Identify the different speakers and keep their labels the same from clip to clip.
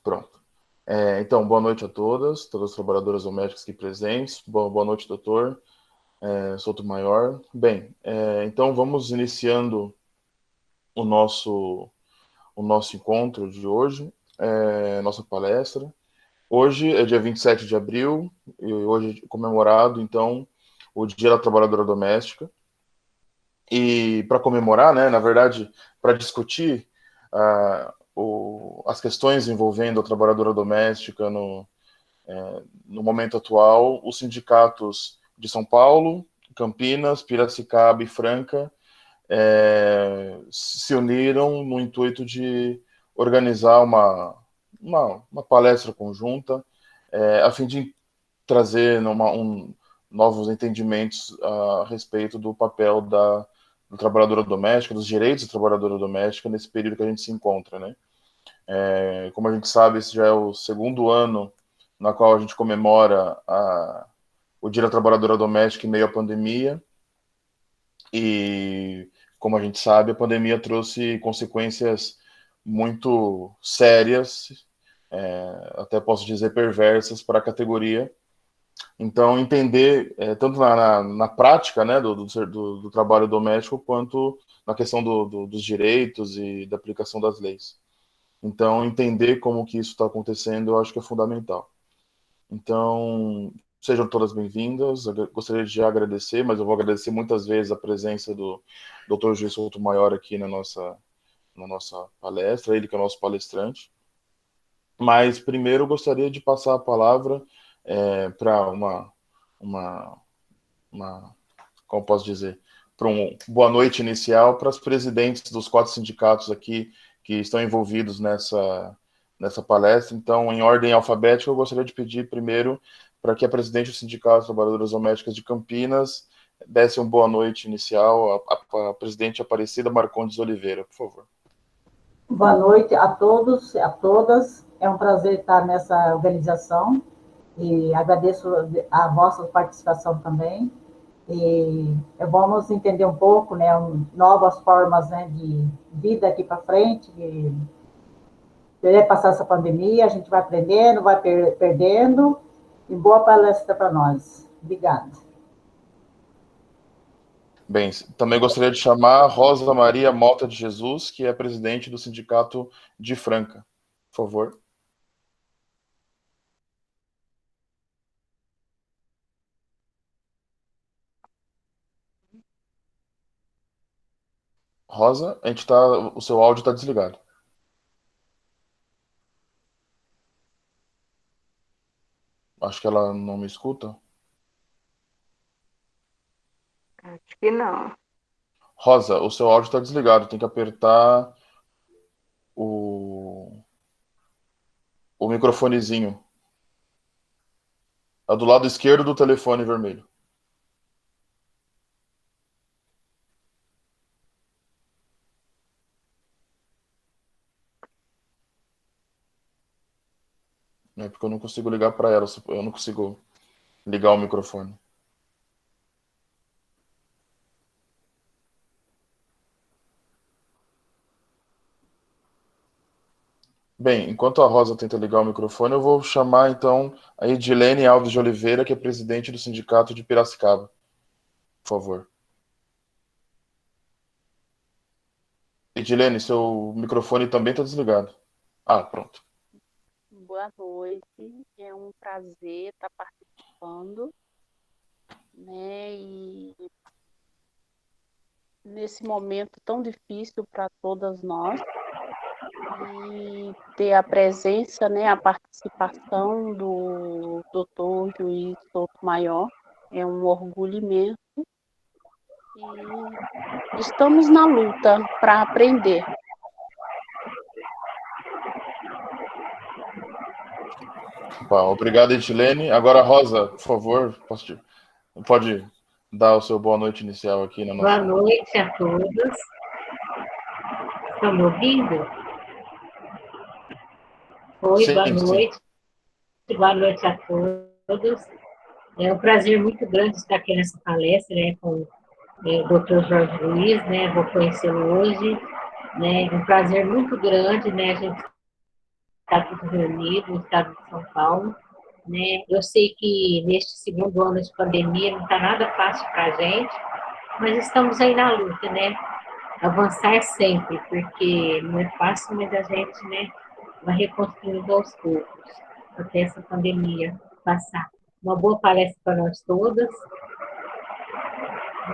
Speaker 1: Pronto. Então, boa noite a todas as trabalhadoras domésticas aqui presentes. Boa noite, doutor Souto-Maior. Bem, então vamos iniciando o nosso encontro de hoje, nossa palestra. Hoje é dia 27 de abril, e hoje é comemorado, então, o Dia da Trabalhadora Doméstica. E para comemorar, né, na verdade, para discutir as questões envolvendo a trabalhadora doméstica no momento atual, os sindicatos de São Paulo, Campinas, Piracicaba e Franca se uniram no intuito de organizar uma palestra conjunta a fim de trazer novos entendimentos a respeito do papel da trabalhadora doméstica, dos direitos da trabalhadora doméstica nesse período que a gente se encontra, né? Como a gente sabe, esse já é o segundo ano na qual a gente comemora o Dia da Trabalhadora Doméstica em meio à pandemia, e como a gente sabe, a pandemia trouxe consequências muito sérias, até posso dizer perversas, para a categoria. Então, entender, tanto na prática, né, do trabalho doméstico, quanto na questão dos direitos e da aplicação das leis. Então, entender como que isso está acontecendo, eu acho que é fundamental. Então, sejam todas bem-vindas. Eu gostaria de agradecer, mas eu vou agradecer muitas vezes a presença do Dr. Gil Souto-Maior aqui na nossa palestra, ele que é o nosso palestrante. Mas, primeiro, eu gostaria de passar a palavra para como posso dizer, para boa noite inicial para as presidentes dos 4 sindicatos aqui que estão envolvidos nessa palestra. Então, em ordem alfabética, eu gostaria de pedir primeiro para que a presidente do Sindicato de Trabalhadoras Domésticas de Campinas desse uma boa noite inicial, a presidente Aparecida Marcondes Oliveira, por favor.
Speaker 2: Boa noite a todos e a todas. É um prazer estar nessa organização e agradeço a vossa participação também. E vamos entender um pouco, né, novas formas, né, de vida aqui para frente, de passar essa pandemia, a gente vai aprendendo, vai perdendo, e boa palestra para nós. Obrigada.
Speaker 1: Bem, também gostaria de chamar a Rosa Maria Mota de Jesus, que é presidente do Sindicato de Franca. Por favor. Rosa, o seu áudio está desligado. Acho que ela não me escuta.
Speaker 3: Acho que não.
Speaker 1: Rosa, o seu áudio está desligado. Tem que apertar o microfonezinho. É do lado esquerdo do telefone vermelho. É porque eu não consigo ligar para ela. Eu não consigo ligar o microfone. Bem, enquanto a Rosa tenta ligar o microfone, eu vou chamar então a Edilene Alves de Oliveira, que é presidente do Sindicato de Piracicaba. Por favor. Edilene, seu microfone também está desligado. Ah, pronto.
Speaker 3: Boa noite, é um prazer estar participando, né, e nesse momento tão difícil para todas nós, e ter a presença, né, a participação do Dr. Juiz Souto-Maior é um orgulho imenso, e estamos na luta para aprender.
Speaker 1: Obrigado, Edilene. Agora, Rosa, por favor, pode dar o seu boa noite inicial aqui na nossa...
Speaker 4: Boa noite a todos. Estão me ouvindo? Oi,
Speaker 1: Sim,
Speaker 4: boa noite.
Speaker 1: Sim.
Speaker 4: Boa noite a todos. É um prazer muito grande estar aqui nessa palestra, né, com o Dr. Jorge Luiz, né, vou conhecê-lo hoje, né, um prazer muito grande, né, a gente estar está tudo reunido, no estado de São Paulo, né? Eu sei que neste segundo ano de pandemia não está nada fácil para a gente, mas estamos aí na luta, né? Avançar é sempre, porque não é fácil, mas a gente, né, vai reconstruindo aos poucos, até essa pandemia passar. Uma boa palestra para nós todas.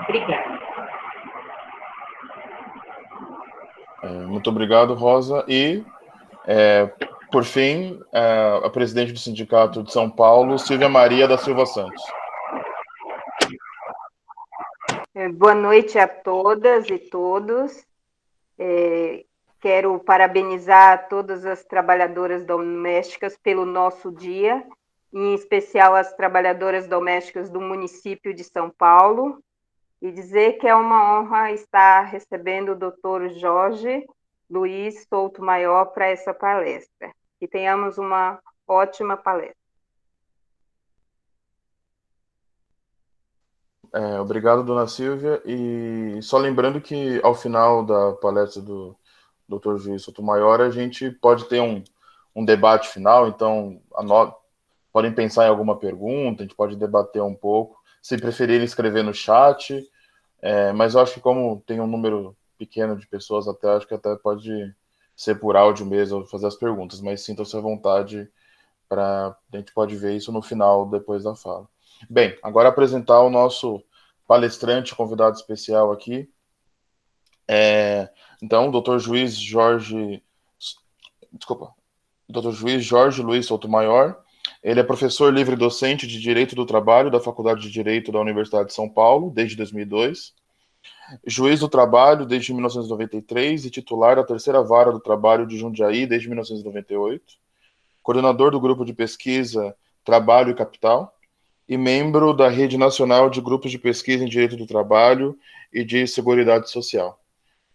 Speaker 4: Obrigada.
Speaker 1: Muito obrigado, Rosa. E, por fim, a presidente do Sindicato de São Paulo, Silvia Maria da Silva Santos.
Speaker 5: Boa noite a todas e todos. Quero parabenizar todas as trabalhadoras domésticas pelo nosso dia, em especial as trabalhadoras domésticas do município de São Paulo, e dizer que é uma honra estar recebendo o Dr. Jorge Luiz Souto Maior para essa palestra. Que tenhamos uma ótima palestra.
Speaker 1: Obrigado, dona Silvia. E só lembrando que ao final da palestra do Dr. Juiz Sotomayor, a gente pode ter um debate final, então podem pensar em alguma pergunta, a gente pode debater um pouco. Se preferirem escrever no chat, mas eu acho que como tem um número pequeno de pessoas, acho que até pode ser por áudio mesmo, fazer as perguntas, mas sintam-se à vontade a gente pode ver isso no final, depois da fala. Bem, agora apresentar o nosso palestrante, convidado especial aqui. Então, o Dr. Juiz Jorge Luiz Sotomayor. Ele é professor livre docente de Direito do Trabalho da Faculdade de Direito da Universidade de São Paulo, desde 2002. Juiz do Trabalho desde 1993 e titular da Terceira Vara do Trabalho de Jundiaí desde 1998. Coordenador do Grupo de Pesquisa Trabalho e Capital e membro da Rede Nacional de Grupos de Pesquisa em Direito do Trabalho e de Seguridade Social.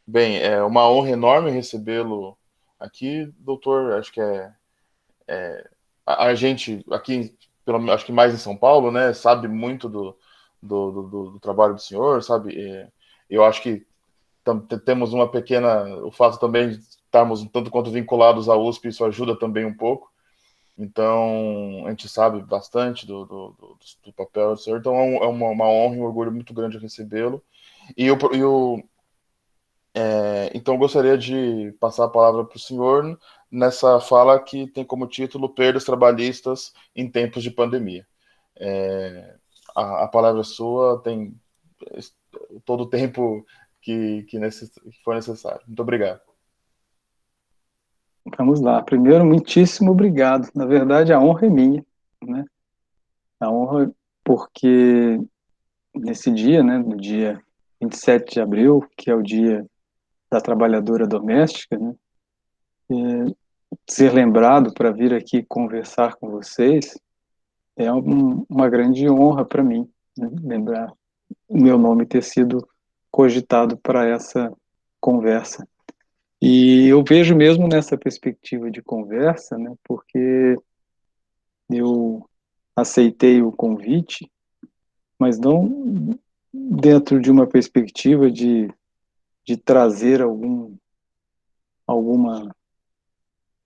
Speaker 1: Bem, é uma honra enorme recebê-lo aqui, doutor. Acho que a gente aqui, acho que mais em São Paulo, né, sabe muito do trabalho do senhor, sabe? Eu acho que temos uma pequena, o fato também de estarmos um tanto quanto vinculados à USP, isso ajuda também um pouco. Então, a gente sabe bastante do papel do senhor, então é uma honra e um orgulho muito grande recebê-lo. Então, eu gostaria de passar a palavra para o senhor nessa fala que tem como título Perdas Trabalhistas em Tempos de Pandemia. A palavra é sua, tem todo o tempo que for necessário. Muito obrigado.
Speaker 6: Vamos lá. Primeiro, muitíssimo obrigado. Na verdade, a honra é minha, né? A honra porque nesse dia, né, no dia 27 de abril, que é o dia da trabalhadora doméstica, né, ser lembrado para vir aqui conversar com vocês é uma grande honra para mim, né, lembrar o meu nome ter sido cogitado para essa conversa. E eu vejo mesmo nessa perspectiva de conversa, né, porque eu aceitei o convite, mas não dentro de uma perspectiva de trazer alguma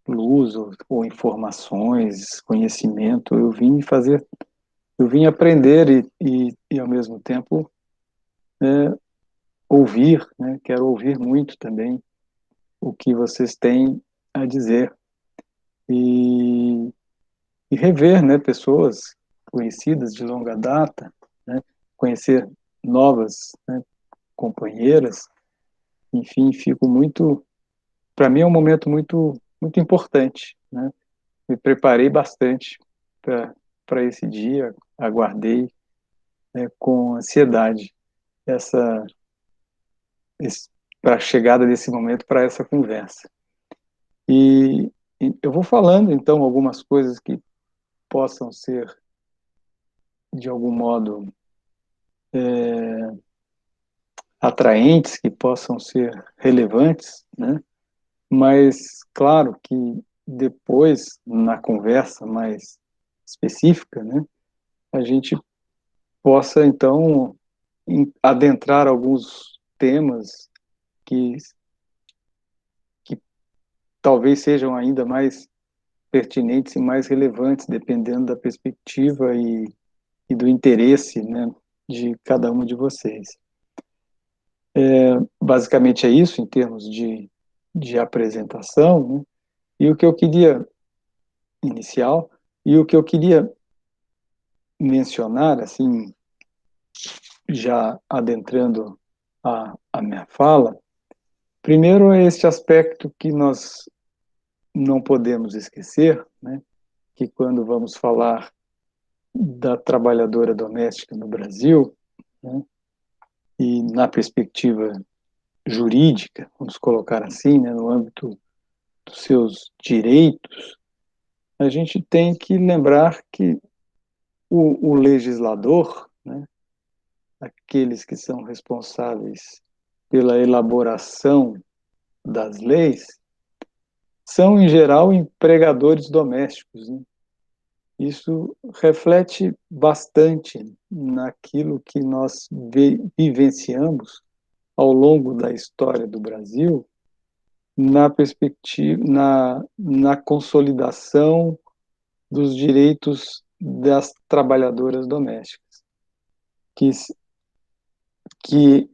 Speaker 6: luz ou informações, conhecimento. Eu vim aprender e ao mesmo tempo ouvir, né? Quero ouvir muito também o que vocês têm a dizer e rever, né, pessoas conhecidas de longa data, né, conhecer novas, né, companheiras, enfim, para mim é um momento muito importante, né? Me preparei bastante para esse dia, aguardei, né, com ansiedade essa para a chegada desse momento, para essa conversa. E eu vou falando então algumas coisas que possam ser de algum modo atraentes, que possam ser relevantes, né? Mas claro que depois, na conversa mais específica, né, a gente possa então adentrar alguns temas que talvez sejam ainda mais pertinentes e mais relevantes, dependendo da perspectiva e do interesse, né, de cada um de vocês. Basicamente é isso, em termos de apresentação, né? E o que eu queria, inicial, e o que eu queria mencionar, assim, já adentrando a minha fala, primeiro é este aspecto que nós não podemos esquecer, né, que quando vamos falar da trabalhadora doméstica no Brasil, né, e na perspectiva jurídica, vamos colocar assim, né, no âmbito dos seus direitos, a gente tem que lembrar que o legislador, né, aqueles que são responsáveis pela elaboração das leis, são, em geral, empregadores domésticos, né? Isso reflete bastante naquilo que nós vivenciamos ao longo da história do Brasil, na perspectiva, na consolidação dos direitos das trabalhadoras domésticas, que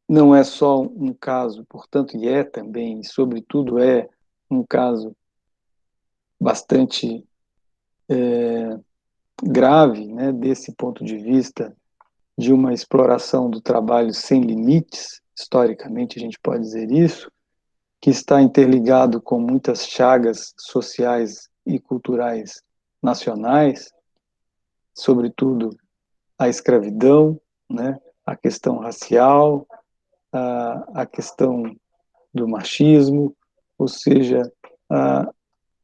Speaker 6: não é só um caso, portanto, e é também, e sobretudo é um caso bastante grave, né, desse ponto de vista de uma exploração do trabalho sem limites, historicamente a gente pode dizer isso, que está interligado com muitas chagas sociais e culturais nacionais, sobretudo a escravidão, né, a questão racial, a questão do machismo, ou seja,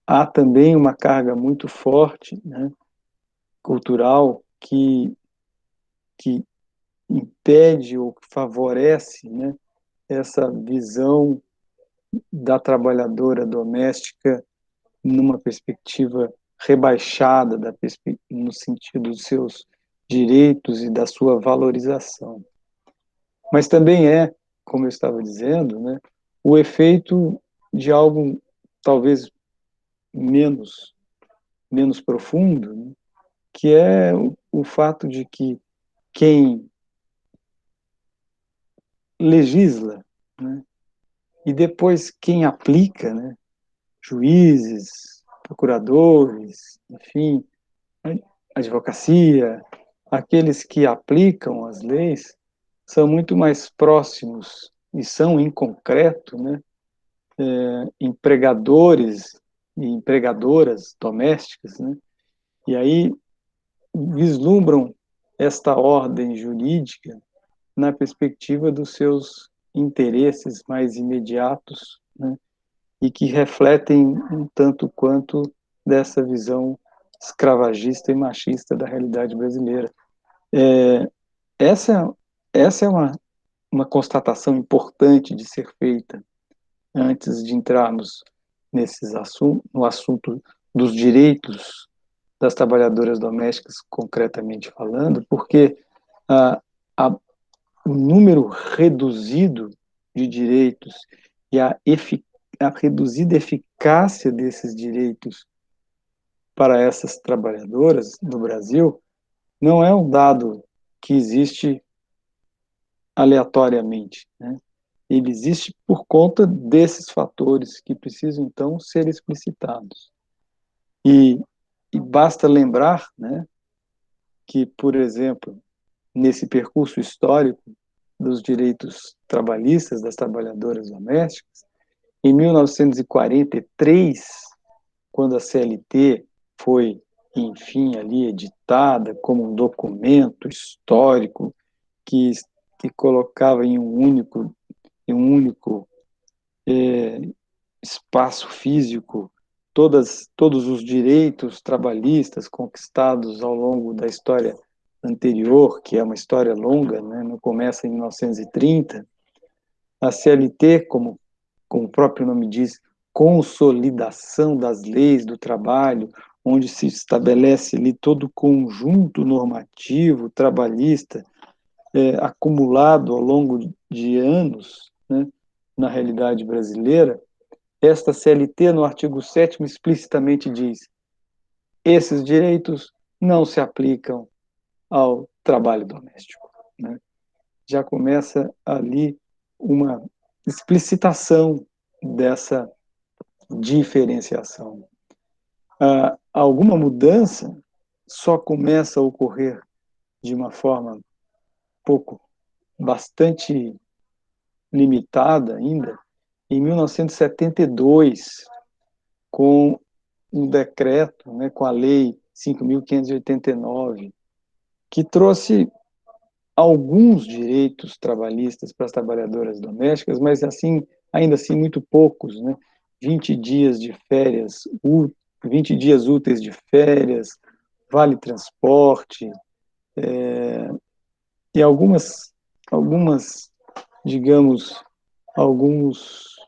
Speaker 6: há também uma carga muito forte, né, cultural que impede ou favorece, né, essa visão da trabalhadora doméstica numa perspectiva rebaixada no sentido dos seus direitos e da sua valorização. Mas também é, como eu estava dizendo, né, o efeito de algo talvez menos profundo, né, que é o fato de que quem legisla, né, e depois quem aplica, né, juízes, procuradores, enfim, advocacia, aqueles que aplicam as leis, são muito mais próximos e são, em concreto, né, empregadores e empregadoras domésticas, né, e aí vislumbram esta ordem jurídica na perspectiva dos seus interesses mais imediatos, né, e que refletem um tanto quanto dessa visão escravagista e machista da realidade brasileira. Essa, essa é uma constatação importante de ser feita antes de entrarmos no assunto dos direitos das trabalhadoras domésticas, concretamente falando, porque a, a, o número reduzido de direitos e a reduzida eficácia desses direitos para essas trabalhadoras no Brasil não é um dado que existe aleatoriamente, né? Ele existe por conta desses fatores que precisam, então, ser explicitados. E basta lembrar, né, que, por exemplo, nesse percurso histórico dos direitos trabalhistas das trabalhadoras domésticas, em 1943, quando a CLT foi, enfim, ali editada como um documento histórico que colocava em um único espaço físico todos os direitos trabalhistas conquistados ao longo da história anterior, que é uma história longa, né, não começa em 1930, a CLT, como o próprio nome diz, consolidação das leis do trabalho, onde se estabelece ali todo o conjunto normativo trabalhista acumulado ao longo de anos, né, na realidade brasileira, esta CLT, no artigo 7º, explicitamente diz: esses direitos não se aplicam ao trabalho doméstico, né? Já começa ali uma explicitação dessa diferenciação. Alguma mudança só começa a ocorrer de uma forma bastante limitada ainda, em 1972, com um decreto, né, com a Lei 5.589, que trouxe alguns direitos trabalhistas para as trabalhadoras domésticas, mas assim, ainda assim muito poucos, né? 20 dias de férias, 20 dias úteis de férias, vale transporte, e algumas, digamos, alguns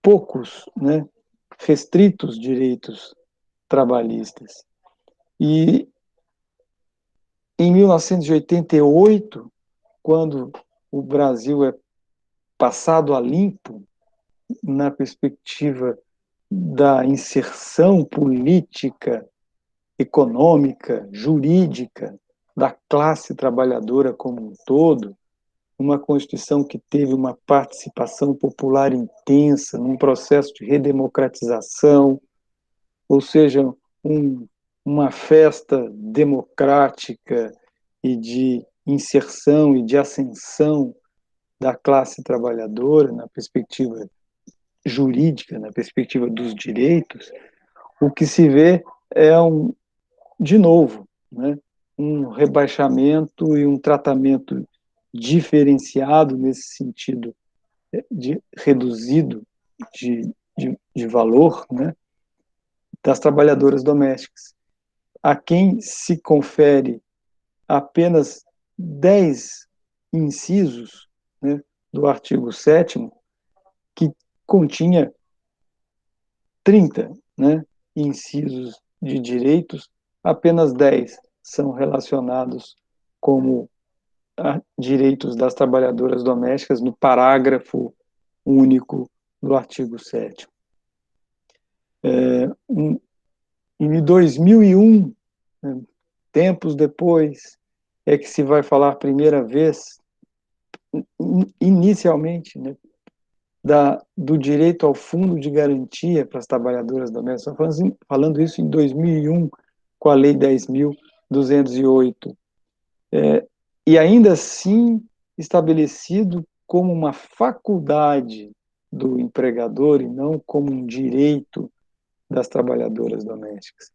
Speaker 6: poucos, né, restritos direitos trabalhistas. E em 1988, quando o Brasil é passado a limpo na perspectiva da inserção política, econômica, jurídica da classe trabalhadora como um todo, uma Constituição que teve uma participação popular intensa, num processo de redemocratização, ou seja, uma festa democrática e de inserção e de ascensão da classe trabalhadora na perspectiva jurídica, na perspectiva dos direitos, o que se vê é de novo, né, um rebaixamento e um tratamento diferenciado nesse sentido de reduzido de valor, né, das trabalhadoras domésticas, a quem se confere apenas 10 incisos, né, do artigo 7º, que continha 30, né, incisos de direitos, apenas 10 são relacionados como direitos das trabalhadoras domésticas no parágrafo único do artigo 7º. Em 2001, né, tempos depois, é que se vai falar a primeira vez, inicialmente, né, do direito ao fundo de garantia para as trabalhadoras domésticas. Estamos falando isso em 2001, com a Lei 10.208. E ainda assim estabelecido como uma faculdade do empregador e não como um direito das trabalhadoras domésticas.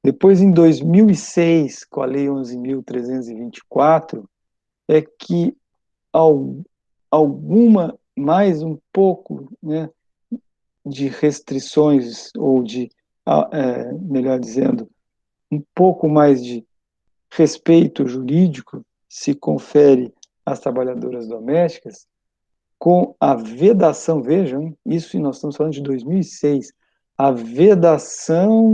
Speaker 6: Depois, em 2006, com a Lei 11.324, é que alguma, mais um pouco, né, de restrições, ou melhor dizendo, um pouco mais de respeito jurídico se confere às trabalhadoras domésticas, com a vedação, vejam, isso nós estamos falando de 2006, a vedação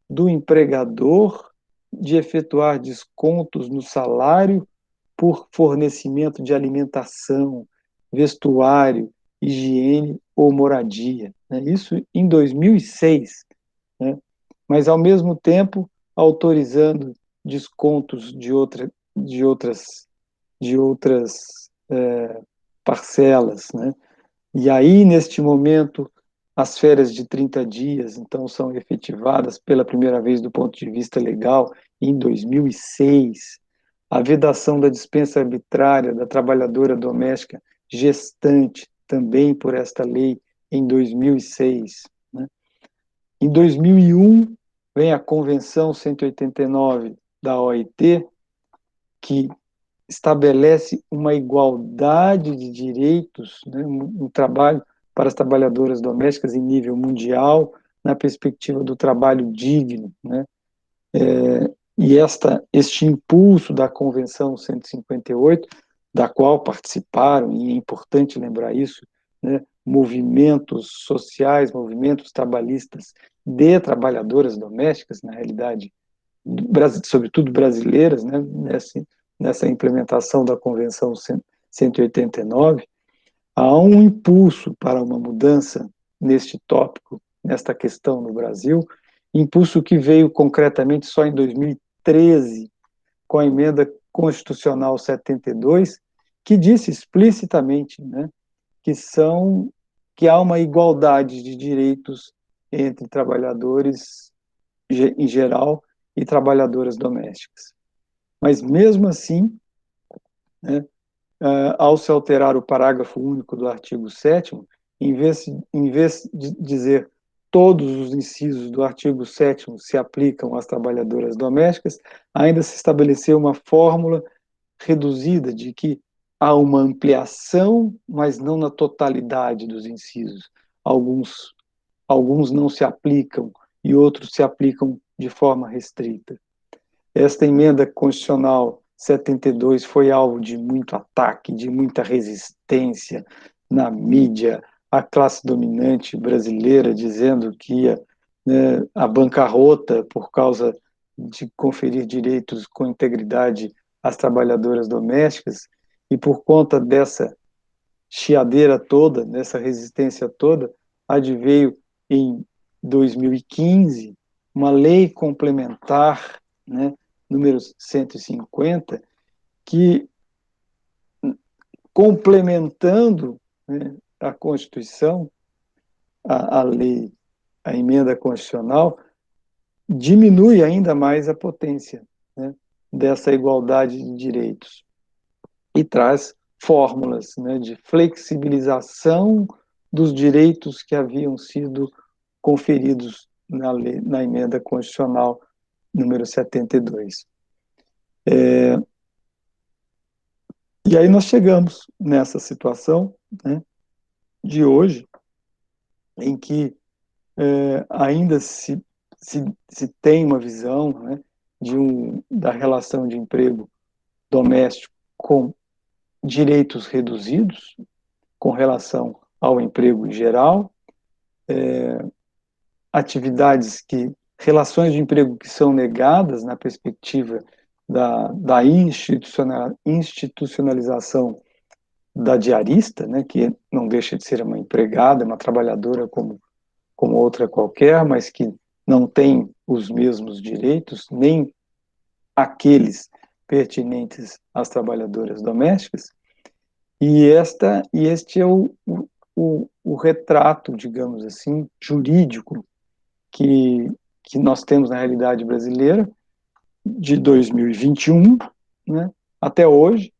Speaker 6: do empregador de efetuar descontos no salário por fornecimento de alimentação, vestuário, higiene ou moradia, né? Isso em 2006, né? Mas, ao mesmo tempo, autorizando descontos de outras parcelas, né? E aí, neste momento, as férias de 30 dias, então, são efetivadas pela primeira vez do ponto de vista legal em 2006. A vedação da dispensa arbitrária da trabalhadora doméstica gestante, também por esta lei, em 2006. Né? Em 2001, vem a Convenção 189 da OIT, que estabelece uma igualdade de direitos, né, no trabalho para as trabalhadoras domésticas em nível mundial, na perspectiva do trabalho digno, né? E este impulso da Convenção 158, da qual participaram, e é importante lembrar isso, né, movimentos sociais, movimentos trabalhistas de trabalhadoras domésticas, na realidade, sobretudo brasileiras, né, nessa implementação da Convenção 189, há um impulso para uma mudança neste tópico, nesta questão no Brasil, impulso que veio concretamente só em 2013, com a emenda constitucional 72, que disse explicitamente, né, que há uma igualdade de direitos entre trabalhadores em geral e trabalhadoras domésticas. Mas mesmo assim, né, ao se alterar o parágrafo único do artigo 7º, em vez de dizer todos os incisos do artigo 7º se aplicam às trabalhadoras domésticas, ainda se estabeleceu uma fórmula reduzida de que há uma ampliação, mas não na totalidade dos incisos. Alguns não se aplicam e outros se aplicam de forma restrita. Esta emenda constitucional 72 foi alvo de muito ataque, de muita resistência na mídia, a classe dominante brasileira dizendo que ia, né, à bancarrota por causa de conferir direitos com integridade às trabalhadoras domésticas, e por conta dessa chiadeira toda, dessa resistência toda, adveio em 2015 uma lei complementar, né, número 150, que, complementando, né, a Constituição, a lei, a emenda constitucional, diminui ainda mais a potência, né, dessa igualdade de direitos e traz fórmulas, né, de flexibilização dos direitos que haviam sido conferidos na emenda constitucional número 72. E aí nós chegamos nessa situação, né, de hoje, em que ainda se tem uma visão, né, da relação de emprego doméstico com direitos reduzidos com relação ao emprego em geral, relações de emprego que são negadas na perspectiva da institucionalização da diarista, né, que não deixa de ser uma empregada, uma trabalhadora como outra qualquer, mas que não tem os mesmos direitos, nem aqueles pertinentes às trabalhadoras domésticas. E este é o retrato, digamos assim, jurídico que nós temos na realidade brasileira de 2021, né, até hoje,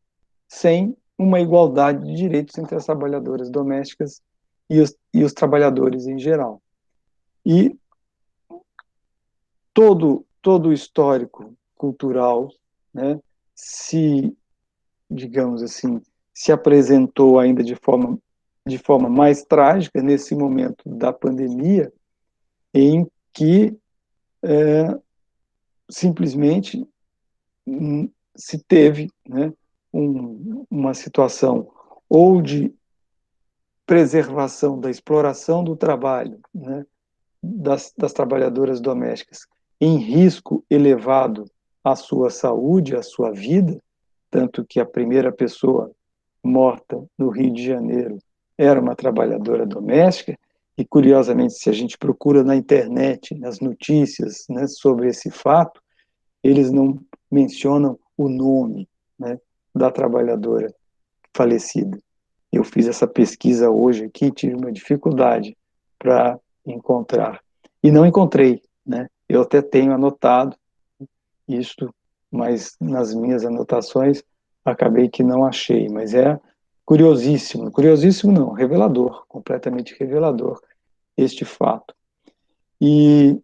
Speaker 6: sem uma igualdade de direitos entre as trabalhadoras domésticas e os trabalhadores em geral. E todo o histórico cultural, né, digamos assim, se apresentou ainda de forma mais trágica nesse momento da pandemia, em que simplesmente se teve, né, uma situação ou de preservação da exploração do trabalho, né, das trabalhadoras domésticas em risco elevado à sua saúde, à sua vida, tanto que a primeira pessoa morta no Rio de Janeiro era uma trabalhadora doméstica, e curiosamente, se a gente procura na internet, nas notícias, né, sobre esse fato, eles não mencionam o nome, né, da trabalhadora falecida. Eu fiz essa pesquisa hoje aqui e tive uma dificuldade para encontrar. E não encontrei, né? Eu até tenho anotado isto, mas nas minhas anotações acabei que não achei. Mas é curiosíssimo, curiosíssimo não, revelador, completamente revelador este fato. E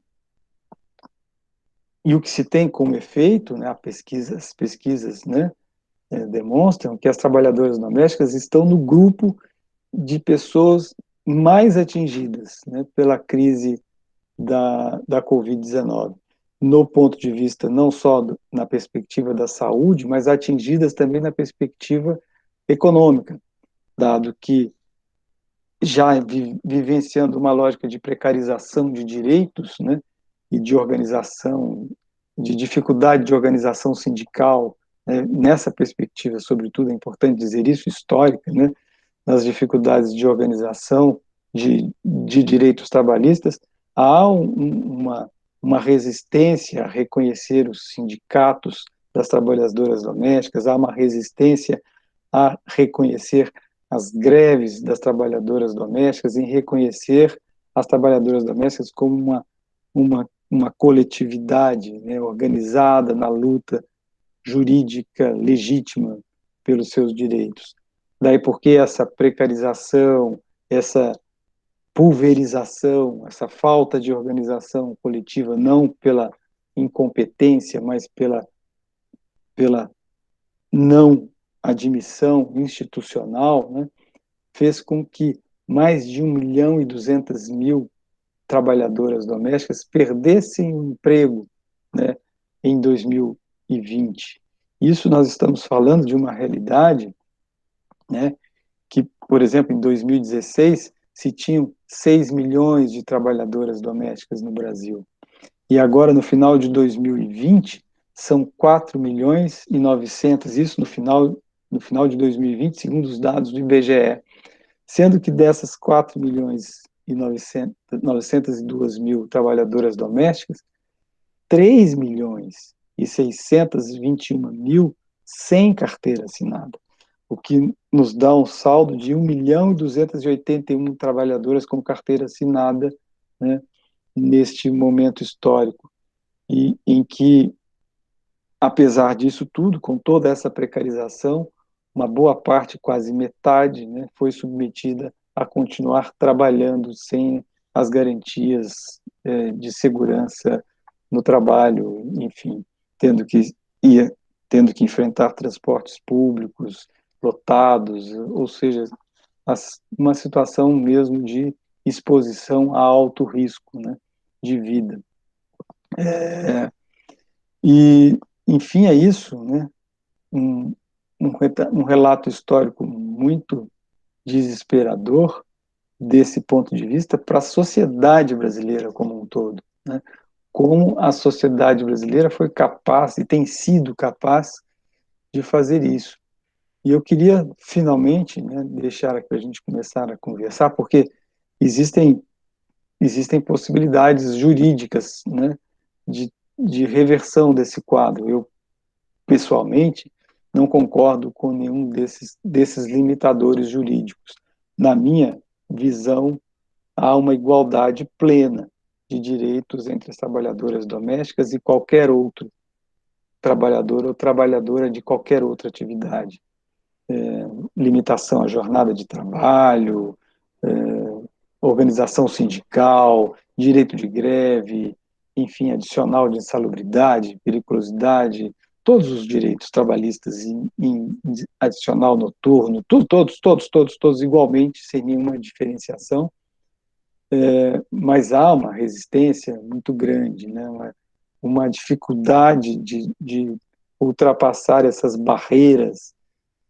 Speaker 6: o que se tem como efeito, né, as pesquisas, né, demonstram que as trabalhadoras domésticas estão no grupo de pessoas mais atingidas, né, pela crise da Covid-19, no ponto de vista não só na perspectiva da saúde, mas atingidas também na perspectiva econômica, dado que já vivenciando uma lógica de precarização de direitos, né, e de organização, de dificuldade de organização sindical, né, nessa perspectiva, sobretudo, é importante dizer isso, histórica, né, nas dificuldades de organização de direitos trabalhistas, há uma resistência a reconhecer os sindicatos das trabalhadoras domésticas, há uma resistência a reconhecer as greves das trabalhadoras domésticas, em reconhecer as trabalhadoras domésticas como uma coletividade, né, organizada na luta jurídica legítima pelos seus direitos. Daí porque essa precarização, essa pulverização, essa falta de organização coletiva, não pela incompetência, mas pela não admissão institucional, né, fez com que mais de 1.200.000 trabalhadoras domésticas perdessem o emprego, né, em 2020. Isso nós estamos falando de uma realidade, né, que, por exemplo, em 2016 se tinham 6 milhões de trabalhadoras domésticas no Brasil. E agora, no final de 2020, são 4 milhões e 900, isso no final de 2020, segundo os dados do IBGE. Sendo que dessas 4 milhões e 902 mil trabalhadoras domésticas, 3 milhões e 621 mil sem carteira assinada, o que nos dá um saldo de 1.281.000 trabalhadoras com carteira assinada, né, neste momento histórico, e em que, apesar disso tudo, com toda essa precarização, uma boa parte, quase metade, né, foi submetida a continuar trabalhando sem as garantias de segurança no trabalho, enfim, tendo que enfrentar transportes públicos lotados, ou seja, uma situação mesmo de exposição a alto risco, né, de vida. E, enfim, é isso, né? Um relato histórico muito desesperador desse ponto de vista para a sociedade brasileira como um todo, né? Como a sociedade brasileira foi capaz e tem sido capaz de fazer isso. E eu queria, finalmente, né, deixar aqui para a gente começar a conversar, porque existem possibilidades jurídicas, né, de reversão desse quadro. Eu, pessoalmente, não concordo com nenhum desses limitadores jurídicos. Na minha visão, há uma igualdade plena de direitos entre as trabalhadoras domésticas e qualquer outro trabalhador ou trabalhadora de qualquer outra atividade. Limitação à jornada de trabalho, organização sindical, direito de greve, enfim, adicional de insalubridade, periculosidade, todos os direitos trabalhistas em adicional noturno, todos igualmente, sem nenhuma diferenciação, mas há uma resistência muito grande, né? Uma dificuldade de ultrapassar essas barreiras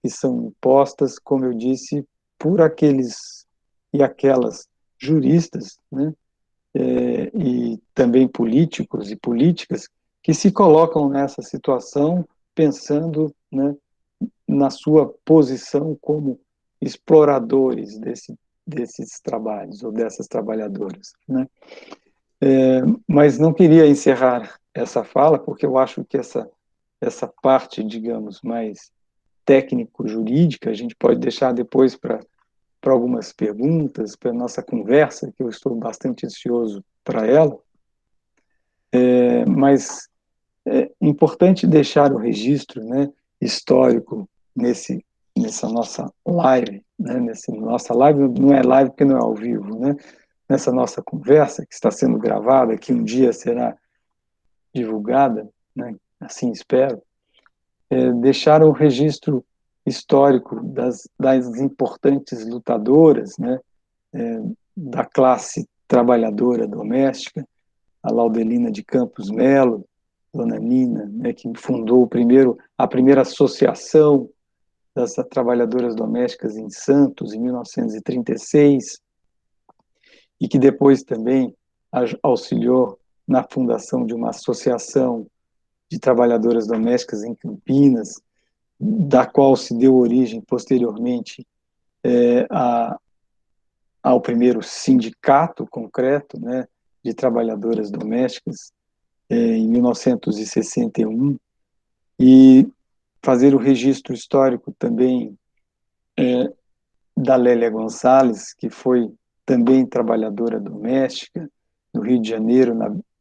Speaker 6: que são impostas, como eu disse, por aqueles e aquelas juristas, né? E também políticos e políticas que se colocam nessa situação pensando, né, na sua posição como exploradores desses trabalhos ou dessas trabalhadoras, né? Mas não queria encerrar essa fala porque eu acho que essa parte, digamos, mais técnico-jurídica a gente pode deixar depois para algumas perguntas, para a nossa conversa, que eu estou bastante ansioso para ela. Mas é importante deixar o registro, né, histórico nessa nossa live, né, nossa live não é live porque não é ao vivo, né, nessa nossa conversa que está sendo gravada, que um dia será divulgada, né, assim espero, deixar o registro histórico das importantes lutadoras, né, da classe trabalhadora doméstica, a Laudelina de Campos Melo, Dona Nina, né, que fundou a primeira associação das trabalhadoras domésticas em Santos, em 1936, e que depois também auxiliou na fundação de uma associação de trabalhadoras domésticas em Campinas, da qual se deu origem posteriormente a, ao primeiro sindicato concreto, né, de trabalhadoras domésticas, em 1961, e fazer o registro histórico também da Lélia Gonçalves, que foi também trabalhadora doméstica no Rio de Janeiro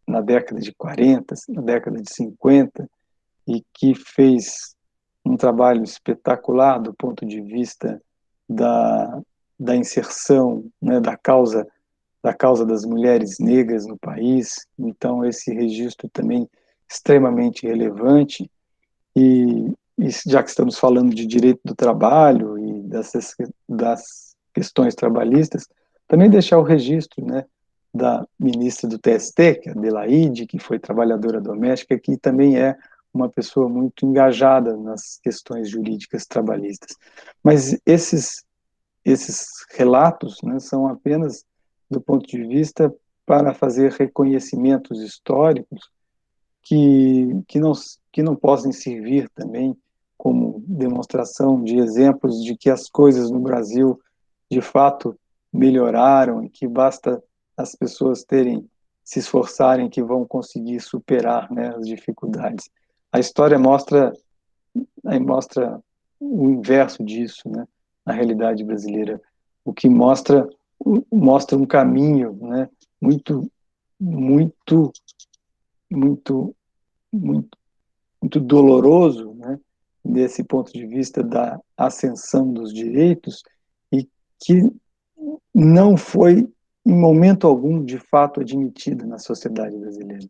Speaker 6: na década de 40, na década de 50, e que fez um trabalho espetacular do ponto de vista da, da inserção, né, da causa das mulheres negras no país. Então, esse registro também extremamente relevante. E já que estamos falando de direito do trabalho e das questões trabalhistas, também deixar o registro, né, da ministra do TST, que é a Adelaide, que foi trabalhadora doméstica, que também é uma pessoa muito engajada nas questões jurídicas trabalhistas. Mas esses relatos, né, são apenas do ponto de vista para fazer reconhecimentos históricos que não podem servir também como demonstração de exemplos de que as coisas no Brasil de fato melhoraram e que basta as pessoas se esforçarem que vão conseguir superar, né, as dificuldades. A história mostra o inverso disso, né, na realidade brasileira, o que mostra um caminho, né, muito muito muito muito muito doloroso, né, desse ponto de vista da ascensão dos direitos, e que não foi em momento algum de fato admitida na sociedade brasileira.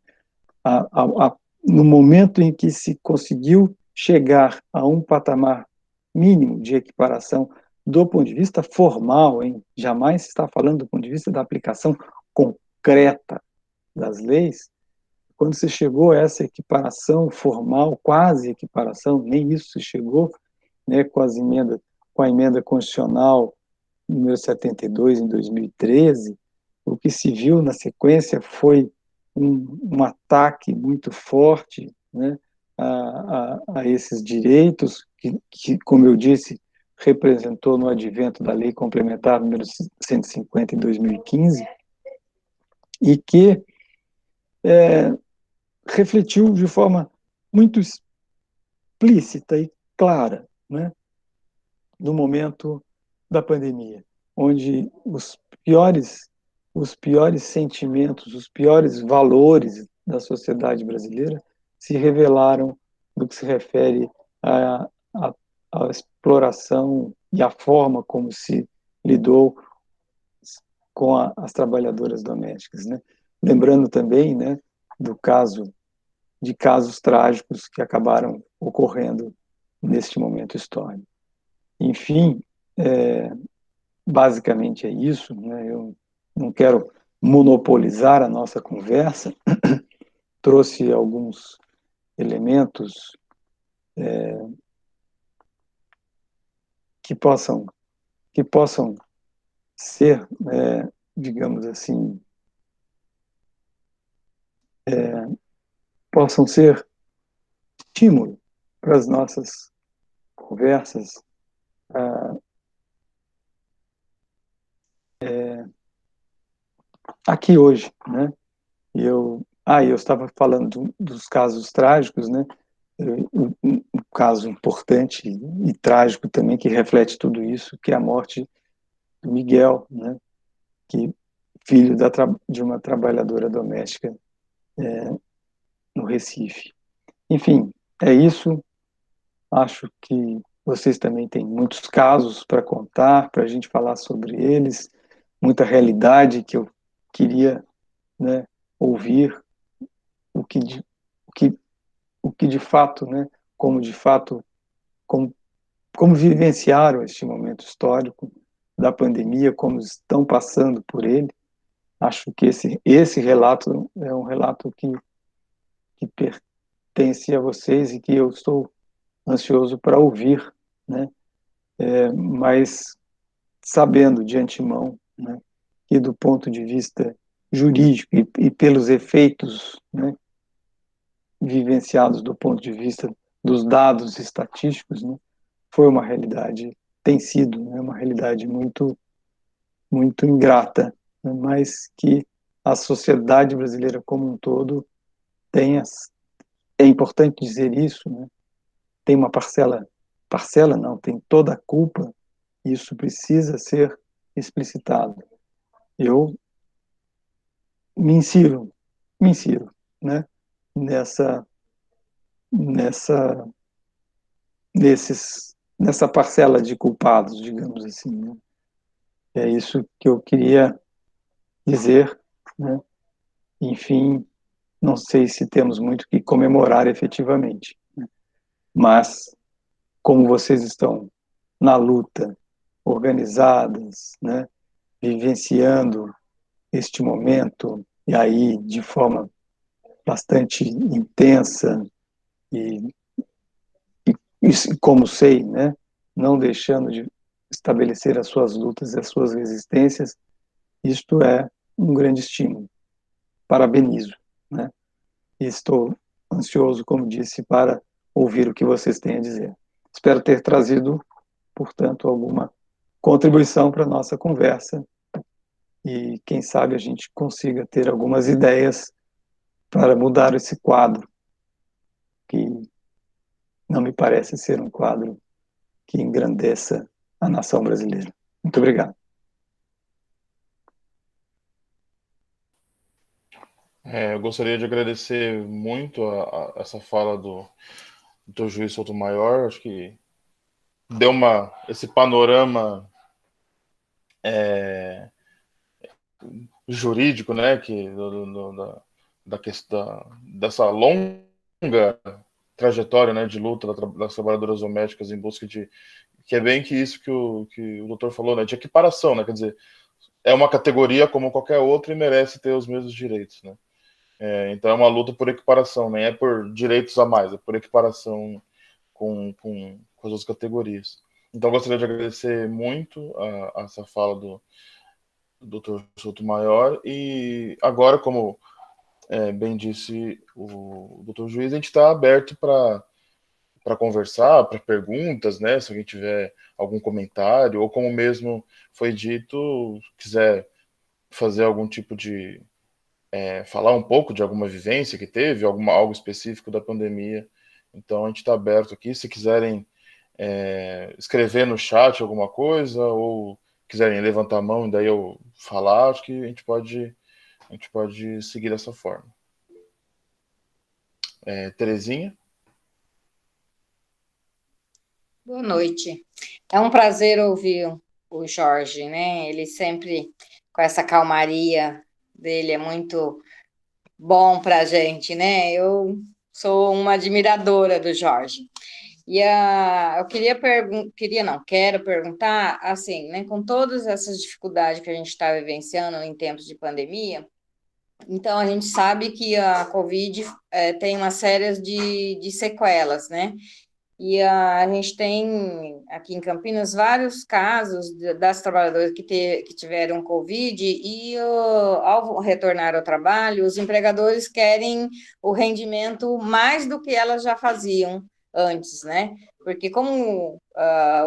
Speaker 6: No momento em que se conseguiu chegar a um patamar mínimo de equiparação do ponto de vista formal, hein? Jamais se está falando do ponto de vista da aplicação concreta das leis. Quando se chegou a essa equiparação formal, quase equiparação, nem isso se chegou, né, com a emenda constitucional número 72 em 2013, o que se viu na sequência foi um ataque muito forte, né, a esses direitos, como eu disse, representou no advento da Lei Complementar número 150 em 2015, e que refletiu de forma muito explícita e clara, né, no momento da pandemia, onde os piores sentimentos, os piores valores da sociedade brasileira se revelaram no que se refere à exploração e à forma como se lidou com as trabalhadoras domésticas, né? Lembrando também, né, de casos trágicos que acabaram ocorrendo neste momento histórico. Enfim, basicamente é isso, né? Eu não quero monopolizar a nossa conversa, trouxe alguns elementos que possam ser, digamos assim, possam ser estímulo para as nossas conversas, aqui hoje, né? Eu estava falando dos casos trágicos, né? Um caso importante e trágico também que reflete tudo isso, que é a morte do Miguel, né? Que filho de uma trabalhadora doméstica no Recife. Enfim, é isso. Acho que vocês também têm muitos casos para contar, para a gente falar sobre eles, muita realidade que eu queria, né, ouvir o que de, o que, o que de fato, né, como de fato, como, como vivenciaram este momento histórico da pandemia, como estão passando por ele. Acho que esse relato é um relato que pertence a vocês e que eu estou ansioso para ouvir, né? Mas sabendo de antemão, né, que do ponto de vista jurídico e pelos efeitos, né, vivenciados do ponto de vista dos dados estatísticos, né, foi uma realidade tem sido, né, uma realidade muito, muito ingrata, né, mas que a sociedade brasileira como um todo tem, é importante dizer isso, né, tem uma parcela não, tem toda a culpa, e isso precisa ser explicitado. Eu me insiro, né, nessa, nessa, nessa parcela de culpados, digamos assim, né? É isso que eu queria dizer, né? Enfim, não sei se temos muito que comemorar efetivamente, né? Mas como vocês estão na luta, organizadas, né? Vivenciando este momento, e aí de forma bastante intensa e, e como sei, né? Não deixando de estabelecer as suas lutas e as suas resistências, isto é um grande estímulo. Parabenizo, né? E estou ansioso, como disse, para ouvir o que vocês têm a dizer. Espero ter trazido, portanto, alguma contribuição para a nossa conversa e, quem sabe, a gente consiga ter algumas ideias para mudar esse quadro, que não me parece ser um quadro que engrandeça a nação brasileira. Muito obrigado.
Speaker 1: Eu gostaria de agradecer muito a essa fala do juiz Sotomayor. Acho que deu esse panorama jurídico, né, da questão dessa longa trajetória, né, de luta das trabalhadoras domésticas em busca de, que é bem que isso que o doutor falou, né, de equiparação, né, quer dizer, é uma categoria como qualquer outra e merece ter os mesmos direitos, né. Então é uma luta por equiparação, nem é por direitos a mais, é por equiparação com as outras categorias. Então gostaria de agradecer muito a essa fala do Dr. Sotomayor, e agora, como bem disse o doutor Juiz, a gente está aberto para conversar, para perguntas, né? Se alguém tiver algum comentário, ou como mesmo foi dito, quiser fazer algum tipo de falar um pouco de alguma vivência que teve, algo específico da pandemia. Então a gente está aberto aqui. Se quiserem escrever no chat alguma coisa, ou quiserem levantar a mão e daí eu falar, acho que a gente pode seguir dessa forma. Terezinha?
Speaker 7: Boa noite. É um prazer ouvir o Jorge, né? Ele sempre, com essa calmaria dele, é muito bom para a gente, né? Eu sou uma admiradora do Jorge. E eu quero perguntar, assim, né? Com todas essas dificuldades que a gente está vivenciando em tempos de pandemia, então a gente sabe que a Covid tem uma série de sequelas, né? E a gente tem aqui em Campinas vários casos das trabalhadoras que tiveram Covid e ao retornar ao trabalho, os empregadores querem o rendimento mais do que elas já faziam antes, né? Porque como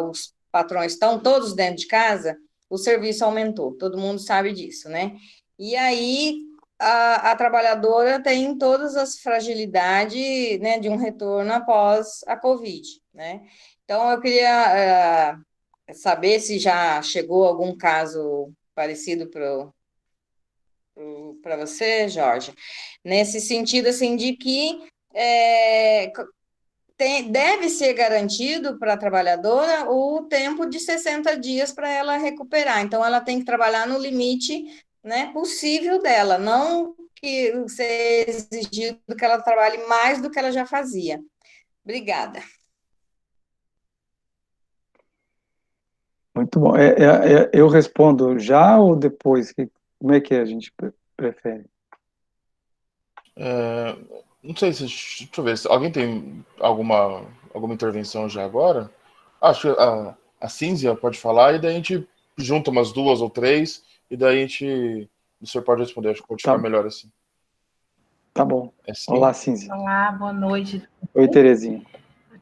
Speaker 7: os patrões estão todos dentro de casa, o serviço aumentou, todo mundo sabe disso, né? E aí a trabalhadora tem todas as fragilidades, né, de um retorno após a Covid, né? Então, eu queria saber se já chegou algum caso parecido para você, Jorge, nesse sentido, assim, de que deve ser garantido para a trabalhadora o tempo de 60 dias para ela recuperar. Então, ela tem que trabalhar no limite, né, possível dela, não que ser exigido que ela trabalhe mais do que ela já fazia. Obrigada.
Speaker 6: Muito bom. Eu respondo já ou depois? Como é que a gente prefere?
Speaker 1: Não sei se. Deixa eu ver. Se alguém tem alguma intervenção já agora? Acho que a Cínzia pode falar, e daí a gente junta umas duas ou três, e daí o senhor pode responder. Acho que pode ficar melhor assim.
Speaker 6: Tá bom.
Speaker 1: Assim?
Speaker 6: Olá, Cínzia.
Speaker 8: Olá, boa noite.
Speaker 6: Oi, Terezinha.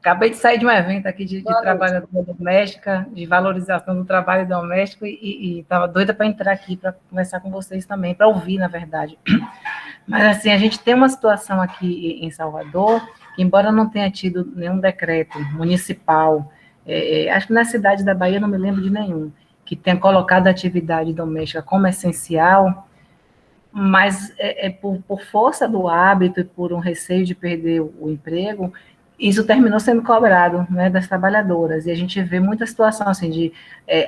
Speaker 8: Acabei de sair de um evento aqui de trabalhadora doméstica, de valorização do trabalho doméstico, e estava doida para entrar aqui para conversar com vocês também, para ouvir, na verdade. Mas, assim, a gente tem uma situação aqui em Salvador, que, embora não tenha tido nenhum decreto municipal, acho que na cidade da Bahia não me lembro de nenhum, que tenha colocado a atividade doméstica como essencial, mas por força do hábito e por um receio de perder o emprego, isso terminou sendo cobrado, né, das trabalhadoras, e a gente vê muita situação assim, de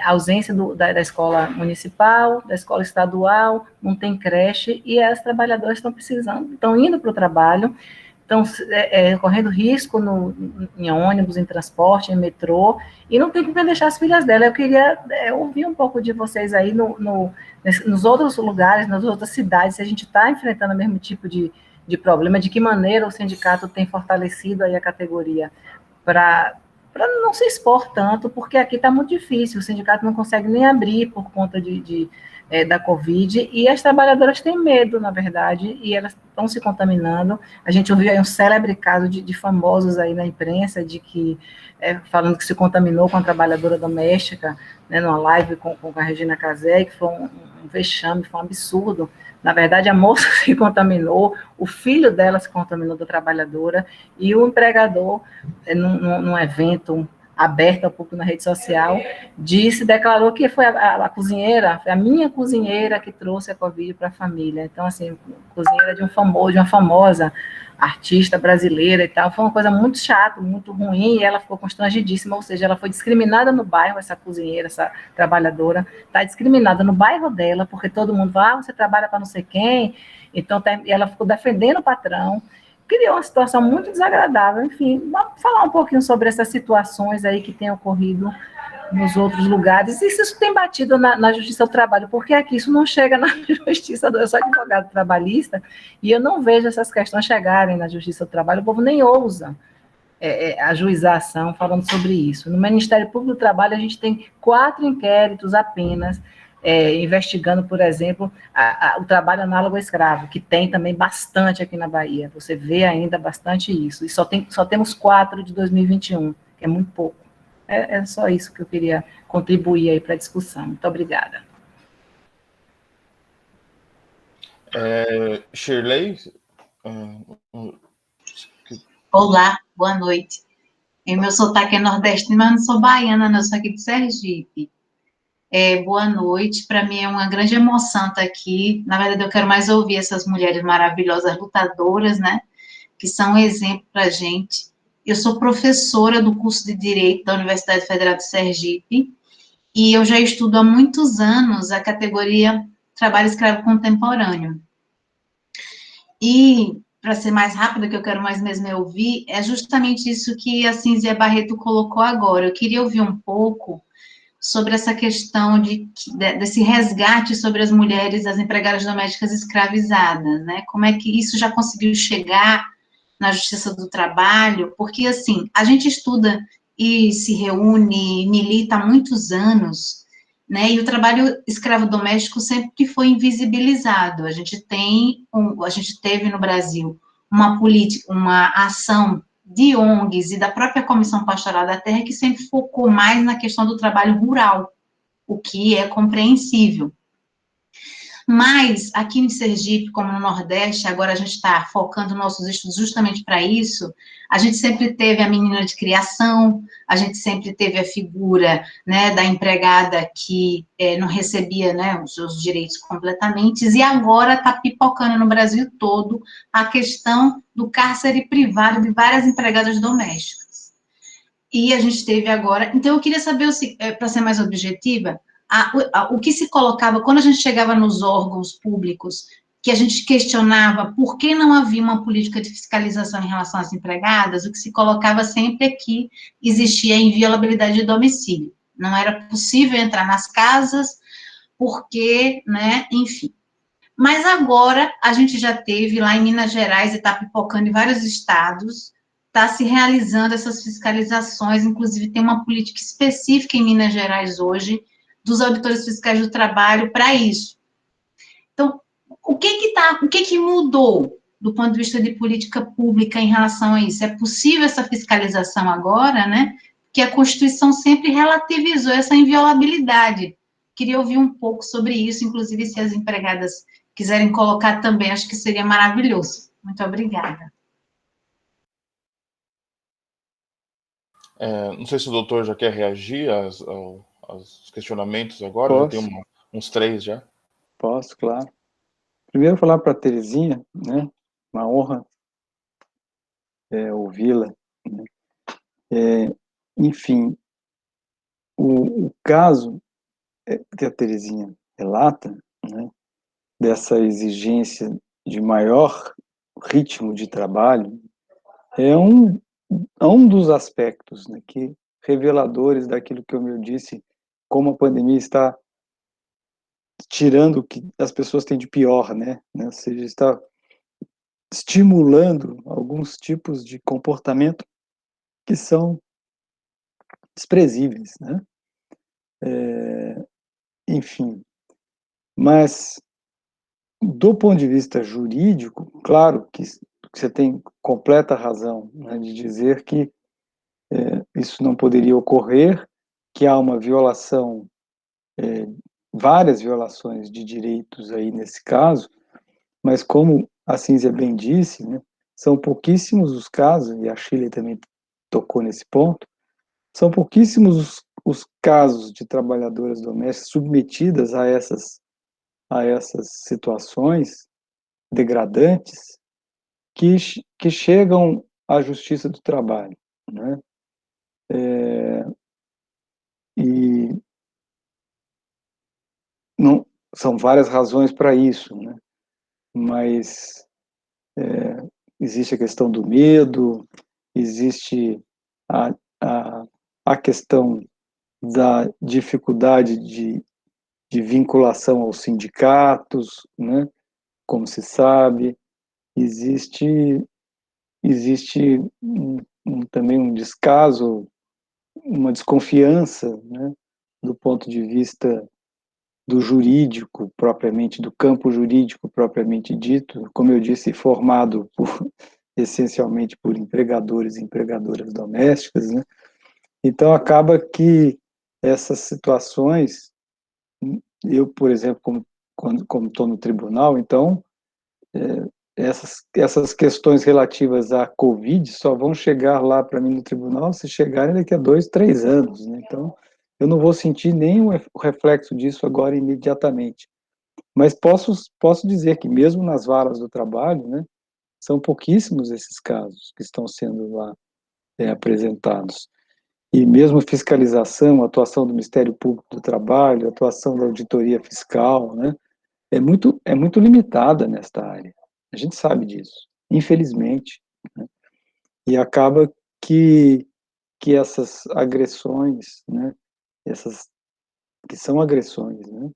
Speaker 8: ausência da escola municipal, da escola estadual, não tem creche, e as trabalhadoras estão precisando, estão indo para o trabalho, estão correndo risco em ônibus, em transporte, em metrô, e não tem com quem deixar as filhas dela. Eu queria ouvir um pouco de vocês aí nos outros lugares, nas outras cidades, se a gente está enfrentando o mesmo tipo de problema, de que maneira o sindicato tem fortalecido aí a categoria para não se expor tanto, porque aqui está muito difícil, o sindicato não consegue nem abrir por conta da Covid, e as trabalhadoras têm medo, na verdade, e elas estão se contaminando. A gente ouviu aí um célebre caso de famosos aí na imprensa, de que, falando que se contaminou com a trabalhadora doméstica, né, numa live com a Regina Casé, que foi um vexame, foi um absurdo. Na verdade, a moça se contaminou, o filho dela se contaminou da trabalhadora, e o empregador, num evento aberto ao público na rede social, declarou que foi a cozinheira, foi a minha cozinheira que trouxe a Covid para a família. Então, assim, cozinheira de uma famosa artista brasileira e tal, foi uma coisa muito chata, muito ruim, e ela ficou constrangidíssima, ou seja, ela foi discriminada no bairro, essa cozinheira, essa trabalhadora, está discriminada no bairro dela, porque todo mundo fala, você trabalha para não sei quem, então ela ficou defendendo o patrão, criou uma situação muito desagradável. Enfim, vamos falar um pouquinho sobre essas situações aí que têm ocorrido nos outros lugares, e se isso tem batido na Justiça do Trabalho, porque aqui isso não chega na Justiça, eu sou advogado trabalhista, e eu não vejo essas questões chegarem na Justiça do Trabalho, o povo nem ousa ajuizar a ação falando sobre isso. No Ministério Público do Trabalho, a gente tem 4 inquéritos apenas, investigando, por exemplo, o trabalho análogo ao escravo, que tem também bastante aqui na Bahia. Você vê ainda bastante isso. E só temos 4 de 2021, que é muito pouco. É só isso que eu queria contribuir aí para a discussão. Muito obrigada.
Speaker 1: Shirley?
Speaker 9: Olá, boa noite. Meu sotaque é nordestino, mas eu não sou baiana, não, eu sou aqui de Sergipe. Boa noite, para mim é uma grande emoção estar aqui. Na verdade, eu quero mais ouvir essas mulheres maravilhosas, lutadoras, né, que são um exemplo para a gente. Eu sou professora do curso de Direito da Universidade Federal de Sergipe, e eu já estudo há muitos anos a categoria Trabalho Escravo Contemporâneo. E, para ser mais rápida, que eu quero mais mesmo ouvir, é justamente isso que a Cínzia Barreto colocou agora. Eu queria ouvir um pouco sobre essa questão desse resgate sobre as mulheres, as empregadas domésticas escravizadas, né? Como é que isso já conseguiu chegar na Justiça do Trabalho? Porque, assim, a gente estuda e se reúne, milita há muitos anos, né? E o trabalho escravo doméstico sempre foi invisibilizado. A gente teve no Brasil uma política, uma ação de ONGs e da própria Comissão Pastoral da Terra, que sempre focou mais na questão do trabalho rural, o que é compreensível. Mas, aqui em Sergipe, como no Nordeste, agora a gente está focando nossos estudos justamente para isso, a gente sempre teve a menina de criação, a gente sempre teve a figura, né, da empregada que não recebia, né, os seus direitos completamente, e agora está pipocando no Brasil todo a questão do cárcere privado de várias empregadas domésticas. E a gente teve agora... Então, eu queria saber, para ser mais objetiva, o que se colocava, quando a gente chegava nos órgãos públicos, que a gente questionava por que não havia uma política de fiscalização em relação às empregadas, o que se colocava sempre é que existia inviolabilidade de domicílio. Não era possível entrar nas casas, porque, né, enfim. Mas agora, a gente já teve lá em Minas Gerais, e está pipocando em vários estados, está se realizando essas fiscalizações, inclusive tem uma política específica em Minas Gerais hoje, dos auditores fiscais do trabalho para isso. Então, o que mudou? do ponto de vista de política pública em relação a isso? É possível essa fiscalização agora, né? Que a Constituição sempre relativizou essa inviolabilidade. Queria ouvir um pouco sobre isso, inclusive se as empregadas quiserem colocar também, acho que seria maravilhoso. Muito obrigada.
Speaker 1: Não sei se o doutor já quer reagir aos questionamentos agora,
Speaker 6: Posso.
Speaker 1: já tem uns 3 já.
Speaker 6: Posso, claro. Primeiro falar para a Terezinha, né? Uma honra ouvi-la. Né? Enfim, o caso que a Terezinha relata, né? Dessa exigência de maior ritmo de trabalho, é um dos aspectos, né, que reveladores daquilo que eu disse, como a pandemia está tirando o que as pessoas têm de pior, né? Ou seja, está estimulando alguns tipos de comportamento que são desprezíveis, né? Enfim, mas do ponto de vista jurídico, claro que você tem completa razão, né, de dizer que isso não poderia ocorrer, que há uma violação, várias violações de direitos aí nesse caso, mas como a Cínzia bem disse, né, são pouquíssimos os casos, e a Shirley também tocou nesse ponto, são pouquíssimos os casos de trabalhadoras domésticas submetidas a essas situações degradantes que chegam à Justiça do Trabalho, né? E não, são várias razões para isso, né? Mas existe a questão do medo, existe a, a, a questão da dificuldade de vinculação aos sindicatos, né? Como se sabe, existe também um descaso, uma desconfiança, né? Do ponto de vista do jurídico propriamente, do campo jurídico propriamente dito, como eu disse, formado essencialmente por empregadores e empregadoras domésticas, né? Então acaba que essas situações, eu, por exemplo, como estou no tribunal, então essas questões relativas à Covid só vão chegar lá para mim no tribunal se chegarem daqui a 2, 3 anos, né? Então eu não vou sentir nenhum reflexo disso agora imediatamente. Mas posso dizer que mesmo nas varas do trabalho, né, são pouquíssimos esses casos que estão sendo lá apresentados. E mesmo fiscalização, atuação do Ministério Público do Trabalho, atuação da auditoria fiscal, né, é muito limitada nesta área. A gente sabe disso, infelizmente. Né? E acaba que essas agressões, né, essas que são agressões, né,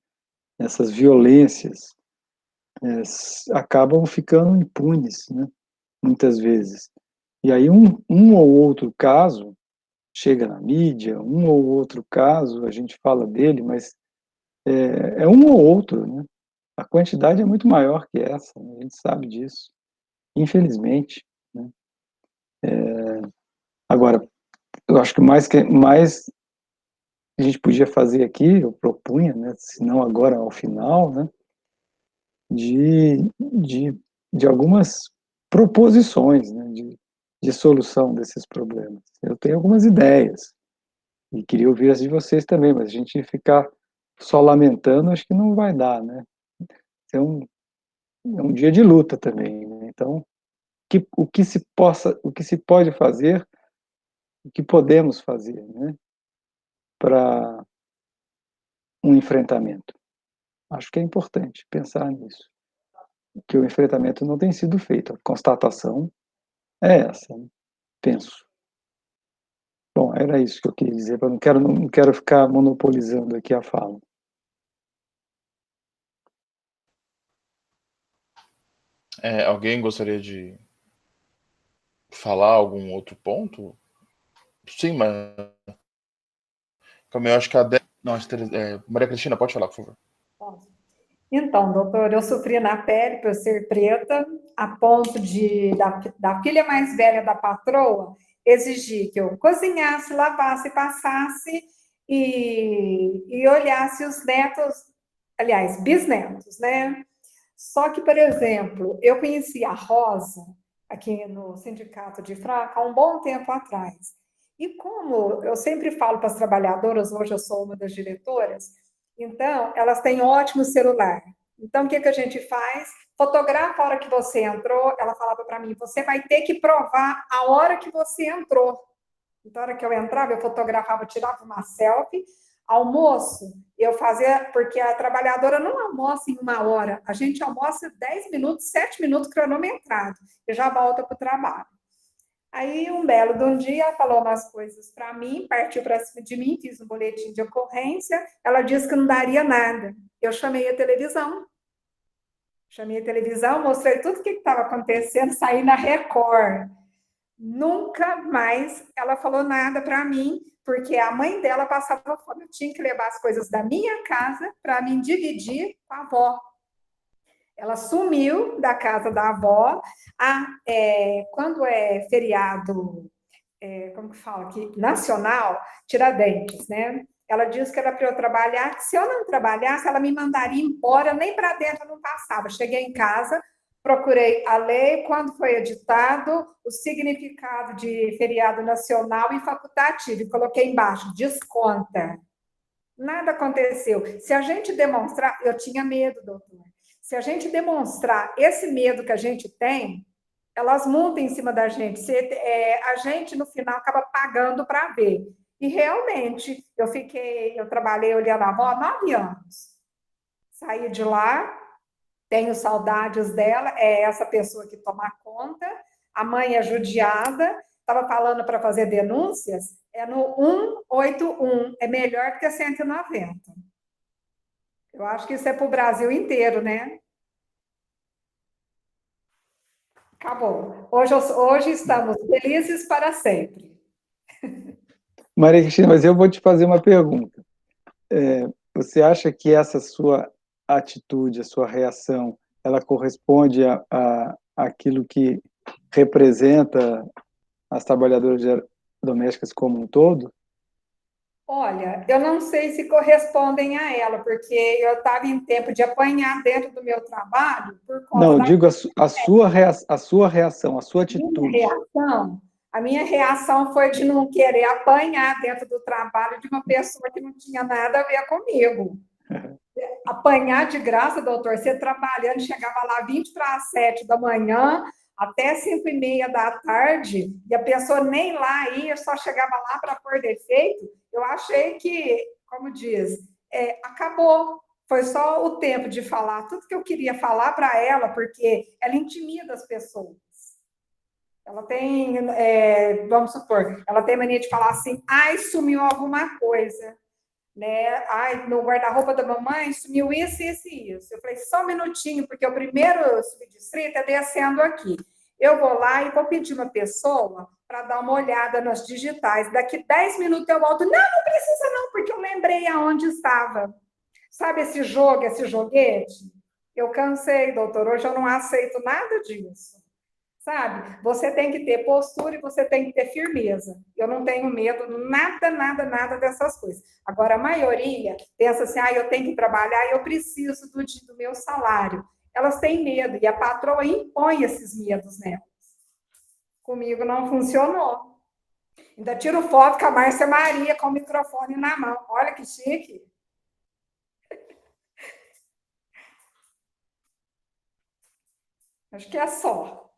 Speaker 6: essas violências, acabam ficando impunes, né, muitas vezes. E aí um ou outro caso chega na mídia, um ou outro caso a gente fala dele, mas é um ou outro, né? A quantidade é muito maior que essa, né? A gente sabe disso, infelizmente. Né? Agora, eu acho que mais a gente podia fazer aqui, eu propunha, né, se não agora ao final, né, de algumas proposições, né, de solução desses problemas. Eu tenho algumas ideias e queria ouvir as de vocês também, mas a gente ficar só lamentando acho que não vai dar, né? É um dia de luta também, né? Então, o que se pode fazer, o que podemos fazer, né, para um enfrentamento? Acho que é importante pensar nisso, que o enfrentamento não tem sido feito. A constatação é essa, né? Penso. Bom, era isso que eu queria dizer, eu não quero ficar monopolizando aqui a fala.
Speaker 1: Alguém gostaria de falar algum outro ponto? Sim, mas como eu acho que a Maria Cristina, pode falar, por favor.
Speaker 10: Então, doutor, eu sofri na pele por ser preta, a ponto da filha mais velha da patroa exigir que eu cozinhasse, lavasse, passasse e olhasse os netos, aliás, bisnetos, né? Só que, por exemplo, eu conheci a Rosa aqui no Sindicato de Fraca há um bom tempo atrás. E como eu sempre falo para as trabalhadoras, hoje eu sou uma das diretoras, então elas têm ótimo celular. Então, o que a gente faz? Fotografa a hora que você entrou. Ela falava para mim, você vai ter que provar a hora que você entrou. Então, a hora que eu entrava, eu fotografava, tirava uma selfie. Almoço, eu fazia, porque a trabalhadora não almoça em 1 hora, a gente almoça 10 minutos, 7 minutos cronometrado, e já volta para o trabalho. Aí, um belo de um dia, ela falou umas coisas para mim, partiu para cima de mim, fiz um boletim de ocorrência, ela disse que não daria nada. Eu chamei a televisão, mostrei tudo o que estava acontecendo, saí na Record. Nunca mais ela falou nada para mim, porque a mãe dela passava fome. Eu tinha que levar as coisas da minha casa para me dividir com a avó. Ela sumiu da casa da avó. Quando é feriado, como que fala aqui? Nacional, Tiradentes, né? Ela disse que era para eu trabalhar, que se eu não trabalhasse, ela me mandaria embora, nem para dentro eu não passava. Cheguei em casa, procurei a lei, quando foi editado, o significado de feriado nacional e facultativo, e coloquei embaixo, desconta. Nada aconteceu. Se a gente demonstrar, eu tinha medo, doutor, se a gente demonstrar esse medo que a gente tem, elas montam em cima da gente. A gente, no final, acaba pagando para ver. E, realmente, eu trabalhei olhando a avó há 9 anos. Saí de lá, tenho saudades dela, é essa pessoa que toma conta. A mãe é judiada, estava falando para fazer denúncias, é no 181, é melhor do que 190. Eu acho que isso é para o Brasil inteiro, né? Acabou. Hoje estamos felizes para sempre.
Speaker 6: Maria Cristina, mas eu vou te fazer uma pergunta. Você acha que essa sua atitude, a sua reação, ela corresponde àquilo que representa as trabalhadoras domésticas como um todo?
Speaker 10: Olha, eu não sei se correspondem a ela, porque eu estava em tempo de apanhar dentro do meu trabalho por conta
Speaker 6: Não, digo a sua reação, a sua atitude.
Speaker 10: A minha reação foi de não querer apanhar dentro do trabalho de uma pessoa que não tinha nada a ver comigo. Apanhar de graça, doutor, você trabalhando, chegava lá 20 para as 7 da manhã, até 5h30 da tarde, e a pessoa nem lá ia, só chegava lá para pôr defeito. Eu achei que, como diz, acabou. Foi só o tempo de falar tudo que eu queria falar para ela, porque ela intimida as pessoas. Ela tem, vamos supor, ela tem mania de falar assim, ai, sumiu alguma coisa, né? Ai, no guarda-roupa da mamãe sumiu isso, isso e isso. Eu falei, só um minutinho, porque o primeiro subdistrito é descendo aqui. Eu vou lá e vou pedir uma pessoa para dar uma olhada nas digitais. Daqui 10 minutos eu volto. Não precisa não, porque eu lembrei aonde estava. Sabe esse jogo, esse joguete? Eu cansei, doutor, hoje eu não aceito nada disso. Sabe? Você tem que ter postura e você tem que ter firmeza. Eu não tenho medo, nada dessas coisas. Agora, a maioria pensa assim, eu tenho que trabalhar e eu preciso do meu salário. Elas têm medo e a patroa impõe esses medos nelas. Comigo não funcionou. Ainda tiro foto com a Márcia Maria com o microfone na mão. Olha que chique. Acho que é só.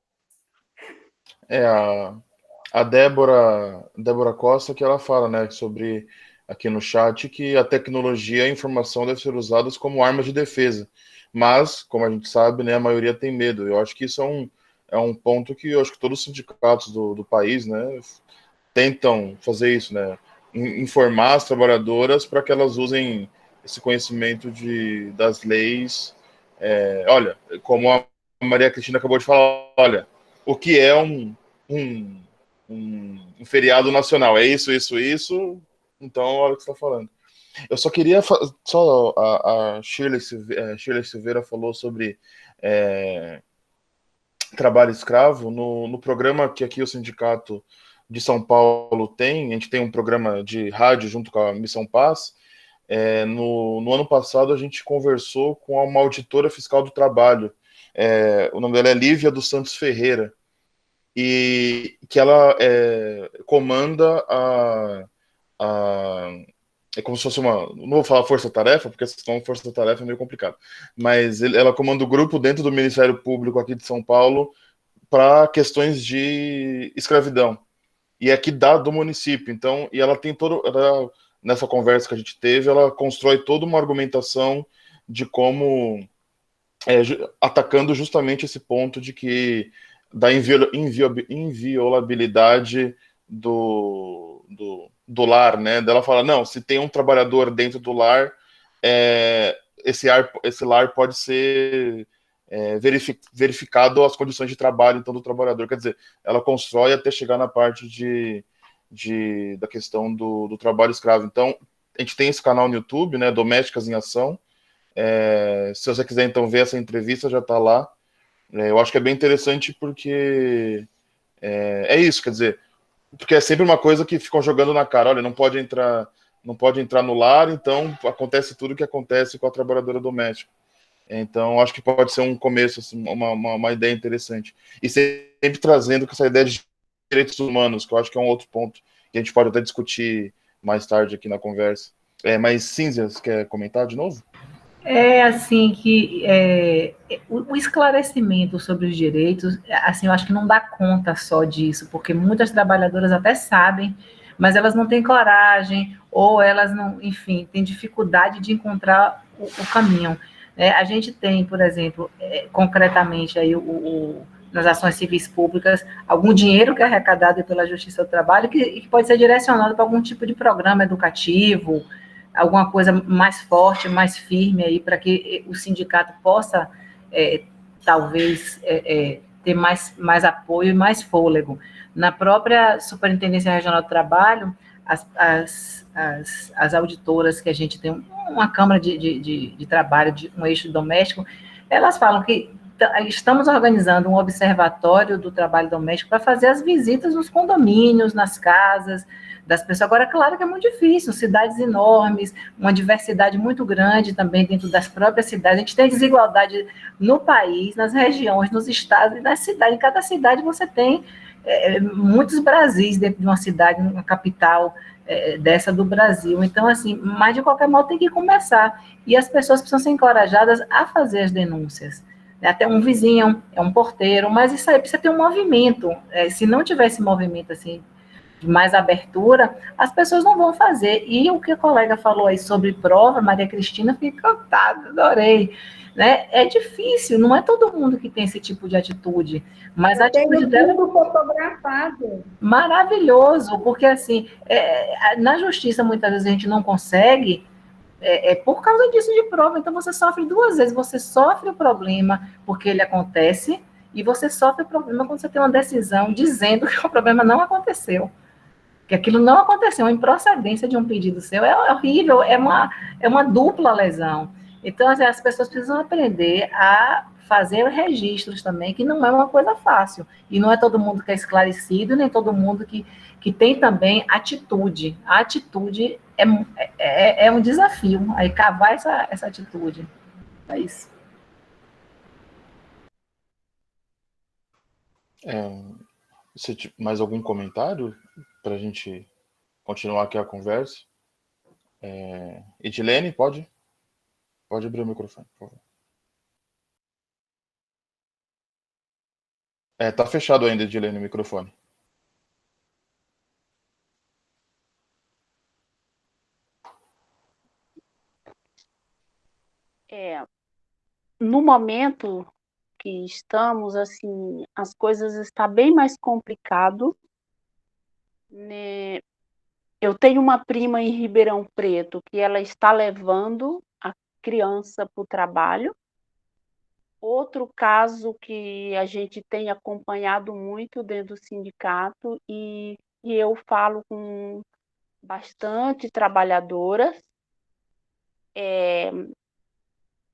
Speaker 1: A Débora Costa, que ela fala, né, sobre aqui no chat, que a tecnologia e a informação devem ser usadas como arma de defesa. Mas, como a gente sabe, né, a maioria tem medo. Eu acho que isso é um ponto que eu acho que todos os sindicatos do país, né, tentam fazer isso, né, informar as trabalhadoras para que elas usem esse conhecimento das leis. Olha, como a Maria Cristina acabou de falar, olha, o que é um feriado nacional? É isso. Então, olha o que você está falando. Eu só queria, só a Shirley Silveira falou sobre trabalho escravo. No programa que aqui o Sindicato de São Paulo tem, a gente tem um programa de rádio junto com a Missão Paz. No ano passado a gente conversou com uma auditora fiscal do trabalho, o nome dela é Lívia dos Santos Ferreira, e que ela comanda a é como se fosse não vou falar força-tarefa, porque essa questão força-tarefa é meio complicado, mas ela comanda o grupo dentro do Ministério Público aqui de São Paulo para questões de escravidão, e aqui do município. Então, e ela tem nessa conversa que a gente teve, ela constrói toda uma argumentação de como atacando justamente esse ponto de que da inviolabilidade do lar, né? Dela fala, não, se tem um trabalhador dentro do lar, esse lar pode ser verificado as condições de trabalho então do trabalhador. Quer dizer, ela constrói até chegar na parte da questão do trabalho escravo. Então, a gente tem esse canal no YouTube, né? Domésticas em Ação. Se você quiser então ver essa entrevista, já está lá. Eu acho que é bem interessante porque é isso, quer dizer, porque é sempre uma coisa que ficam jogando na cara, olha, não pode entrar no lar, então acontece tudo o que acontece com a trabalhadora doméstica. Então, acho que pode ser um começo, assim, uma ideia interessante. E sempre trazendo com essa ideia de direitos humanos, que eu acho que é um outro ponto que a gente pode até discutir mais tarde aqui na conversa. Mas, Cínzia, você quer comentar de novo?
Speaker 8: Assim que o esclarecimento sobre os direitos, assim, eu acho que não dá conta só disso, porque muitas trabalhadoras até sabem, mas elas não têm coragem, ou elas não, enfim, têm dificuldade de encontrar o caminho. A gente tem, por exemplo, concretamente aí nas ações civis públicas, algum dinheiro que é arrecadado pela Justiça do Trabalho que pode ser direcionado para algum tipo de programa educativo, alguma coisa mais forte, mais firme aí, para que o sindicato possa, talvez, ter mais apoio e mais fôlego. Na própria Superintendência Regional do Trabalho, as auditoras que a gente tem, uma Câmara de Trabalho, um eixo doméstico, elas falam que estamos organizando um observatório do trabalho doméstico para fazer as visitas nos condomínios, nas casas das pessoas. Agora, claro que é muito difícil, cidades enormes, uma diversidade muito grande também dentro das próprias cidades. A gente tem desigualdade no país, nas regiões, nos estados e nas cidades. Em cada cidade você tem muitos Brasis dentro de uma cidade, uma capital dessa do Brasil. Então, assim, mas de qualquer modo tem que começar. E as pessoas precisam ser encorajadas a fazer as denúncias. Até um vizinho, um porteiro, mas isso aí precisa ter um movimento. Se não tiver esse movimento assim, de mais abertura, as pessoas não vão fazer. E o que a colega falou aí sobre prova, Maria Cristina, fiquei encantada, adorei. Né? É difícil, não é todo mundo que tem esse tipo de atitude, mas a atitude dela
Speaker 10: tudo fotografado.
Speaker 8: Maravilhoso, porque assim, na justiça muitas vezes a gente não consegue, por causa disso de prova, então você sofre duas vezes, você sofre o problema porque ele acontece, e você sofre o problema quando você tem uma decisão dizendo que o problema não aconteceu, que aquilo não aconteceu, a improcedência de um pedido seu é horrível, é uma dupla lesão. Então, assim, as pessoas precisam aprender a fazer registros também, que não é uma coisa fácil, e não é todo mundo que é esclarecido, nem todo mundo que tem também atitude. A atitude é um desafio, aí cavar essa atitude. É isso.
Speaker 1: Mais algum comentário para a gente continuar aqui a conversa? Edilene, pode abrir o microfone, por favor. Tá fechado ainda, Edilene, o microfone.
Speaker 3: No momento que estamos, assim, as coisas estão bem mais complicado, né? Eu tenho uma prima em Ribeirão Preto que ela está levando a criança para o trabalho. Outro caso que a gente tem acompanhado muito dentro do sindicato e eu falo com bastante trabalhadoras,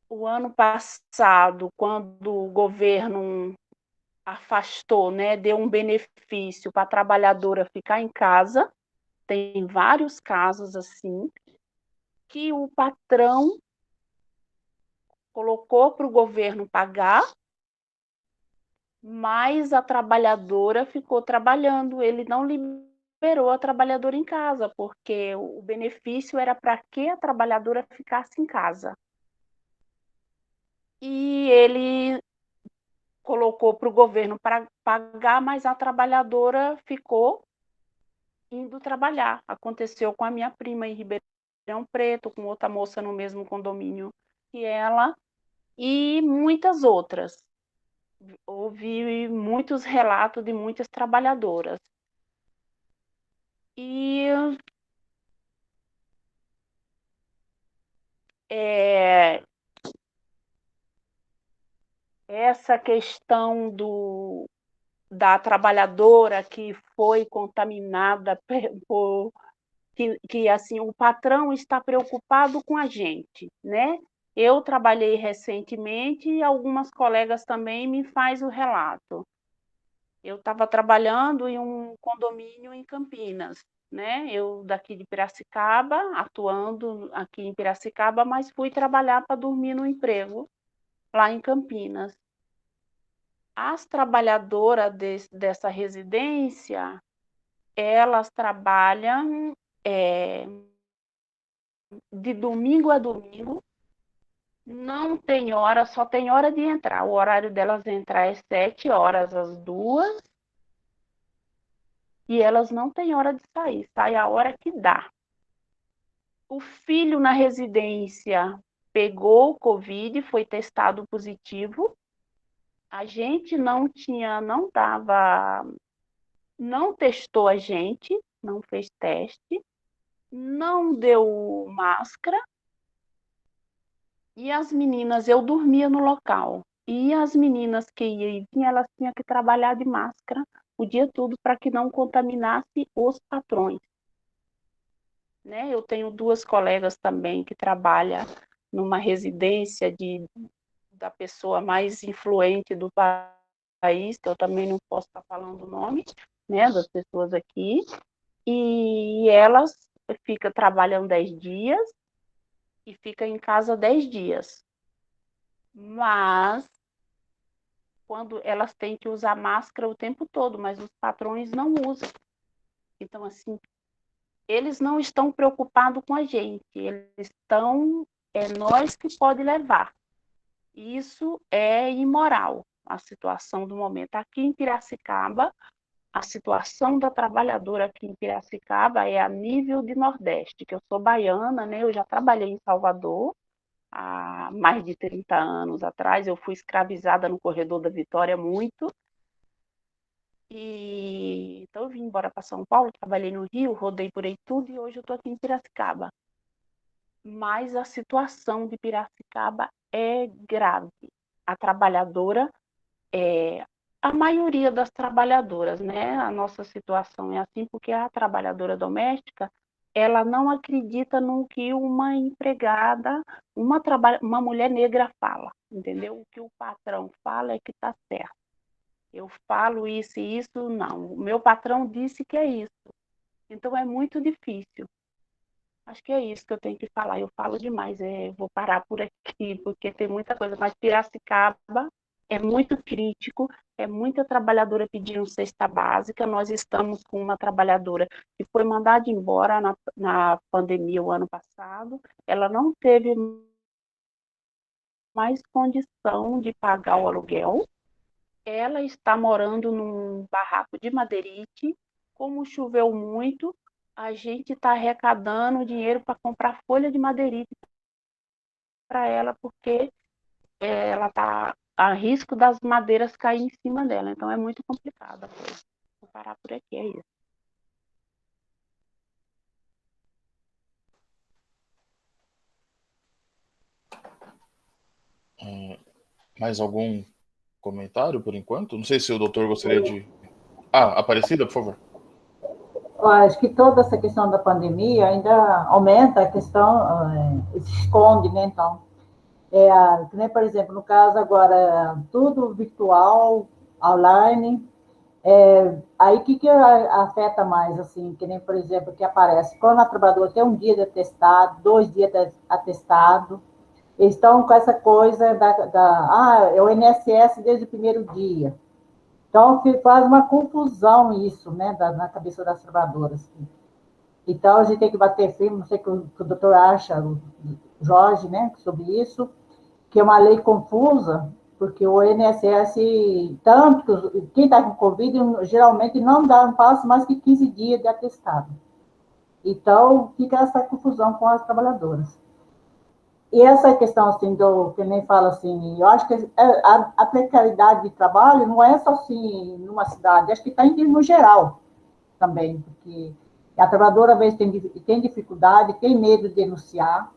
Speaker 3: O ano passado, quando o governo afastou, né, deu um benefício para a trabalhadora ficar em casa, tem vários casos assim, que o patrão colocou para o governo pagar, mas a trabalhadora ficou trabalhando, ele não liberou a trabalhadora em casa, porque o benefício era para que a trabalhadora ficasse em casa. E ele colocou para o governo para pagar, mas a trabalhadora ficou indo trabalhar. Aconteceu com a minha prima em Ribeirão Preto, com outra moça no mesmo condomínio que ela, e muitas outras. Ouvi muitos relatos de muitas trabalhadoras. E essa questão da trabalhadora que foi contaminada por que assim o patrão está preocupado com a gente, né? Eu trabalhei recentemente e algumas colegas também me faz o relato. Eu estava trabalhando em um condomínio em Campinas, né? Eu daqui de Piracicaba, atuando aqui em Piracicaba, mas fui trabalhar para dormir no emprego lá em Campinas. As trabalhadoras dessa residência, elas trabalham de domingo a domingo, não tem hora, só tem hora de entrar. O horário delas entrar é 7 horas às 2, e elas não têm hora de sair, sai a hora que dá. O filho na residência pegou o Covid, foi testado positivo. A gente não testou a gente, não fez teste, não deu máscara. E as meninas, eu dormia no local. E as meninas que iam e vinham, elas tinham que trabalhar de máscara o dia todo para que não contaminasse os patrões. Né? Eu tenho 2 colegas também que trabalham numa residência da pessoa mais influente do país, que eu também não posso estar falando o nome, né, das pessoas aqui, e elas trabalham 10 dias e ficam em casa 10 dias. Mas quando elas têm que usar máscara o tempo todo, mas os patrões não usam. Então, assim, eles não estão preocupados com a gente, eles estão, nós que pode levar. Isso é imoral, a situação do momento. Aqui em Piracicaba, a situação da trabalhadora aqui em Piracicaba é a nível de Nordeste, que eu sou baiana, né? Eu já trabalhei em Salvador há mais de 30 anos atrás, eu fui escravizada no Corredor da Vitória muito, e então eu vim embora para São Paulo, trabalhei no Rio, rodei por aí tudo, e hoje eu estou aqui em Piracicaba. Mas a situação de Piracicaba é grave. A trabalhadora, a maioria das trabalhadoras, né? A nossa situação é assim, porque a trabalhadora doméstica, ela não acredita no que uma empregada, uma mulher negra fala, entendeu? O que o patrão fala é que está certo. Eu falo isso e isso, não. O meu patrão disse que é isso. Então, é muito difícil. Acho que é isso que eu tenho que falar. Eu falo demais, vou parar por aqui, porque tem muita coisa. Mas Piracicaba é muito crítico, é muita trabalhadora pedindo cesta básica. Nós estamos com uma trabalhadora que foi mandada embora na pandemia o ano passado. Ela não teve mais condição de pagar o aluguel. Ela está morando num barraco de madeirite. Como choveu muito, a gente está arrecadando dinheiro para comprar folha de madeirite para ela, porque ela está a risco das madeiras cair em cima dela. Então, é muito complicado. Vou parar por aqui, é isso.
Speaker 1: Mais algum comentário por enquanto? Não sei se o doutor gostaria de... Aparecida, por favor.
Speaker 2: Eu acho que toda essa questão da pandemia ainda aumenta a questão, se esconde, né? Então, né, por exemplo, no caso agora, tudo virtual, online, aí o que afeta mais, assim, que nem, por exemplo, que aparece, quando a trabalhadora tem um dia de atestado, 2 dias de atestado, eles estão com essa coisa é o INSS desde o primeiro dia. Então, faz uma confusão isso, né, na cabeça das trabalhadoras. Então, a gente tem que bater firme, não sei o que o doutor acha, o Jorge, né, sobre isso, que é uma lei confusa, porque o INSS, tanto quem está com Covid, geralmente não passa mais que 15 dias de atestado. Então, fica essa confusão com as trabalhadoras. E essa questão, assim, que nem fala assim, eu acho que a precariedade de trabalho não é só assim numa cidade, acho que está no geral também, porque a trabalhadora, às vezes, tem dificuldade, tem medo de denunciar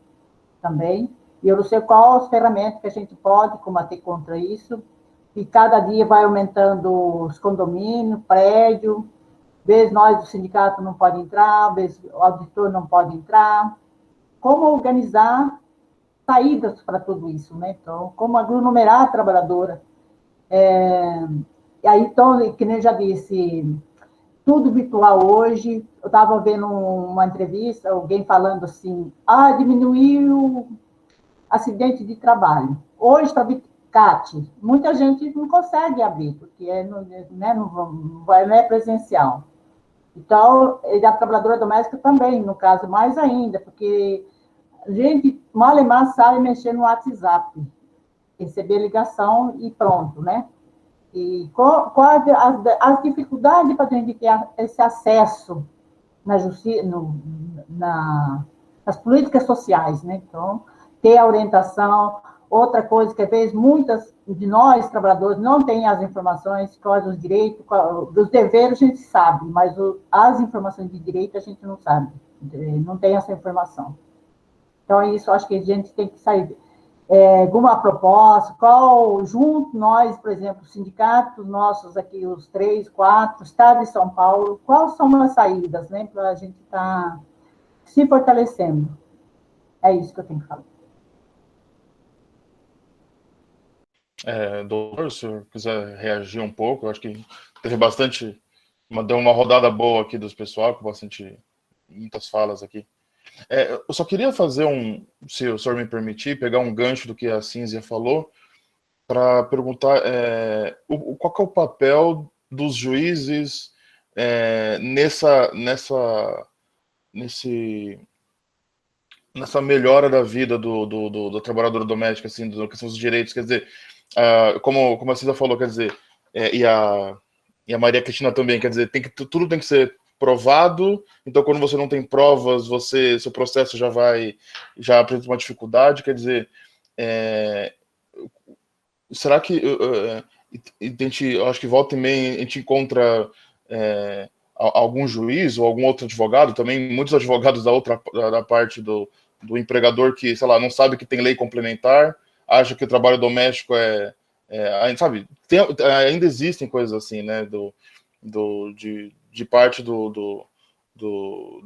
Speaker 2: também, e eu não sei qual as ferramentas que a gente pode combater contra isso, e cada dia vai aumentando os condomínios, prédio, vezes nós do sindicato não pode entrar, vezes o auditor não pode entrar. Como organizar saídas para tudo isso, né? Então, como aglomerar a trabalhadora. E aí, então, que nem eu já disse, tudo virtual hoje. Eu estava vendo uma entrevista, alguém falando assim, diminuiu acidente de trabalho. Hoje, para CAT, muita gente não consegue abrir, porque não é presencial. Então, a trabalhadora doméstica também, no caso, mais ainda, porque a gente mal e mal sabe mexer no WhatsApp, receber ligação e pronto, né? E qual as dificuldades para a gente ter esse acesso na justiça, nas políticas sociais, né? Então, ter a orientação. Outra coisa que, às vezes, muitas de nós, trabalhadores, não têm as informações, quais os direitos, dos deveres a gente sabe, mas as informações de direito a gente não sabe, não tem essa informação. Então, é isso, acho que a gente tem que sair alguma proposta, junto nós, por exemplo, sindicatos nossos aqui, os 3, 4, Estado de São Paulo, quais são as saídas, né, para a gente estar se fortalecendo. É isso que eu tenho que falar.
Speaker 1: Doutor, se eu quiser reagir um pouco, eu acho que teve bastante, deu uma rodada boa aqui dos pessoal, com muitas falas aqui. Eu só queria fazer se o senhor me permitir, pegar um gancho do que a Cínzia falou, para perguntar qual que é o papel dos juízes nessa melhora da vida do trabalhador doméstico, assim, da questão dos direitos, quer dizer, como a Cínzia falou, quer dizer, e a Maria Cristina também, quer dizer, tudo tem que ser provado, então quando você não tem provas, seu processo já apresenta uma dificuldade, quer dizer, será que eu acho que volta e meia a gente encontra algum juiz ou algum outro advogado, também muitos advogados da parte do empregador que, sei lá, não sabe que tem lei complementar, acha que o trabalho doméstico sabe, ainda existem coisas assim, né, de parte do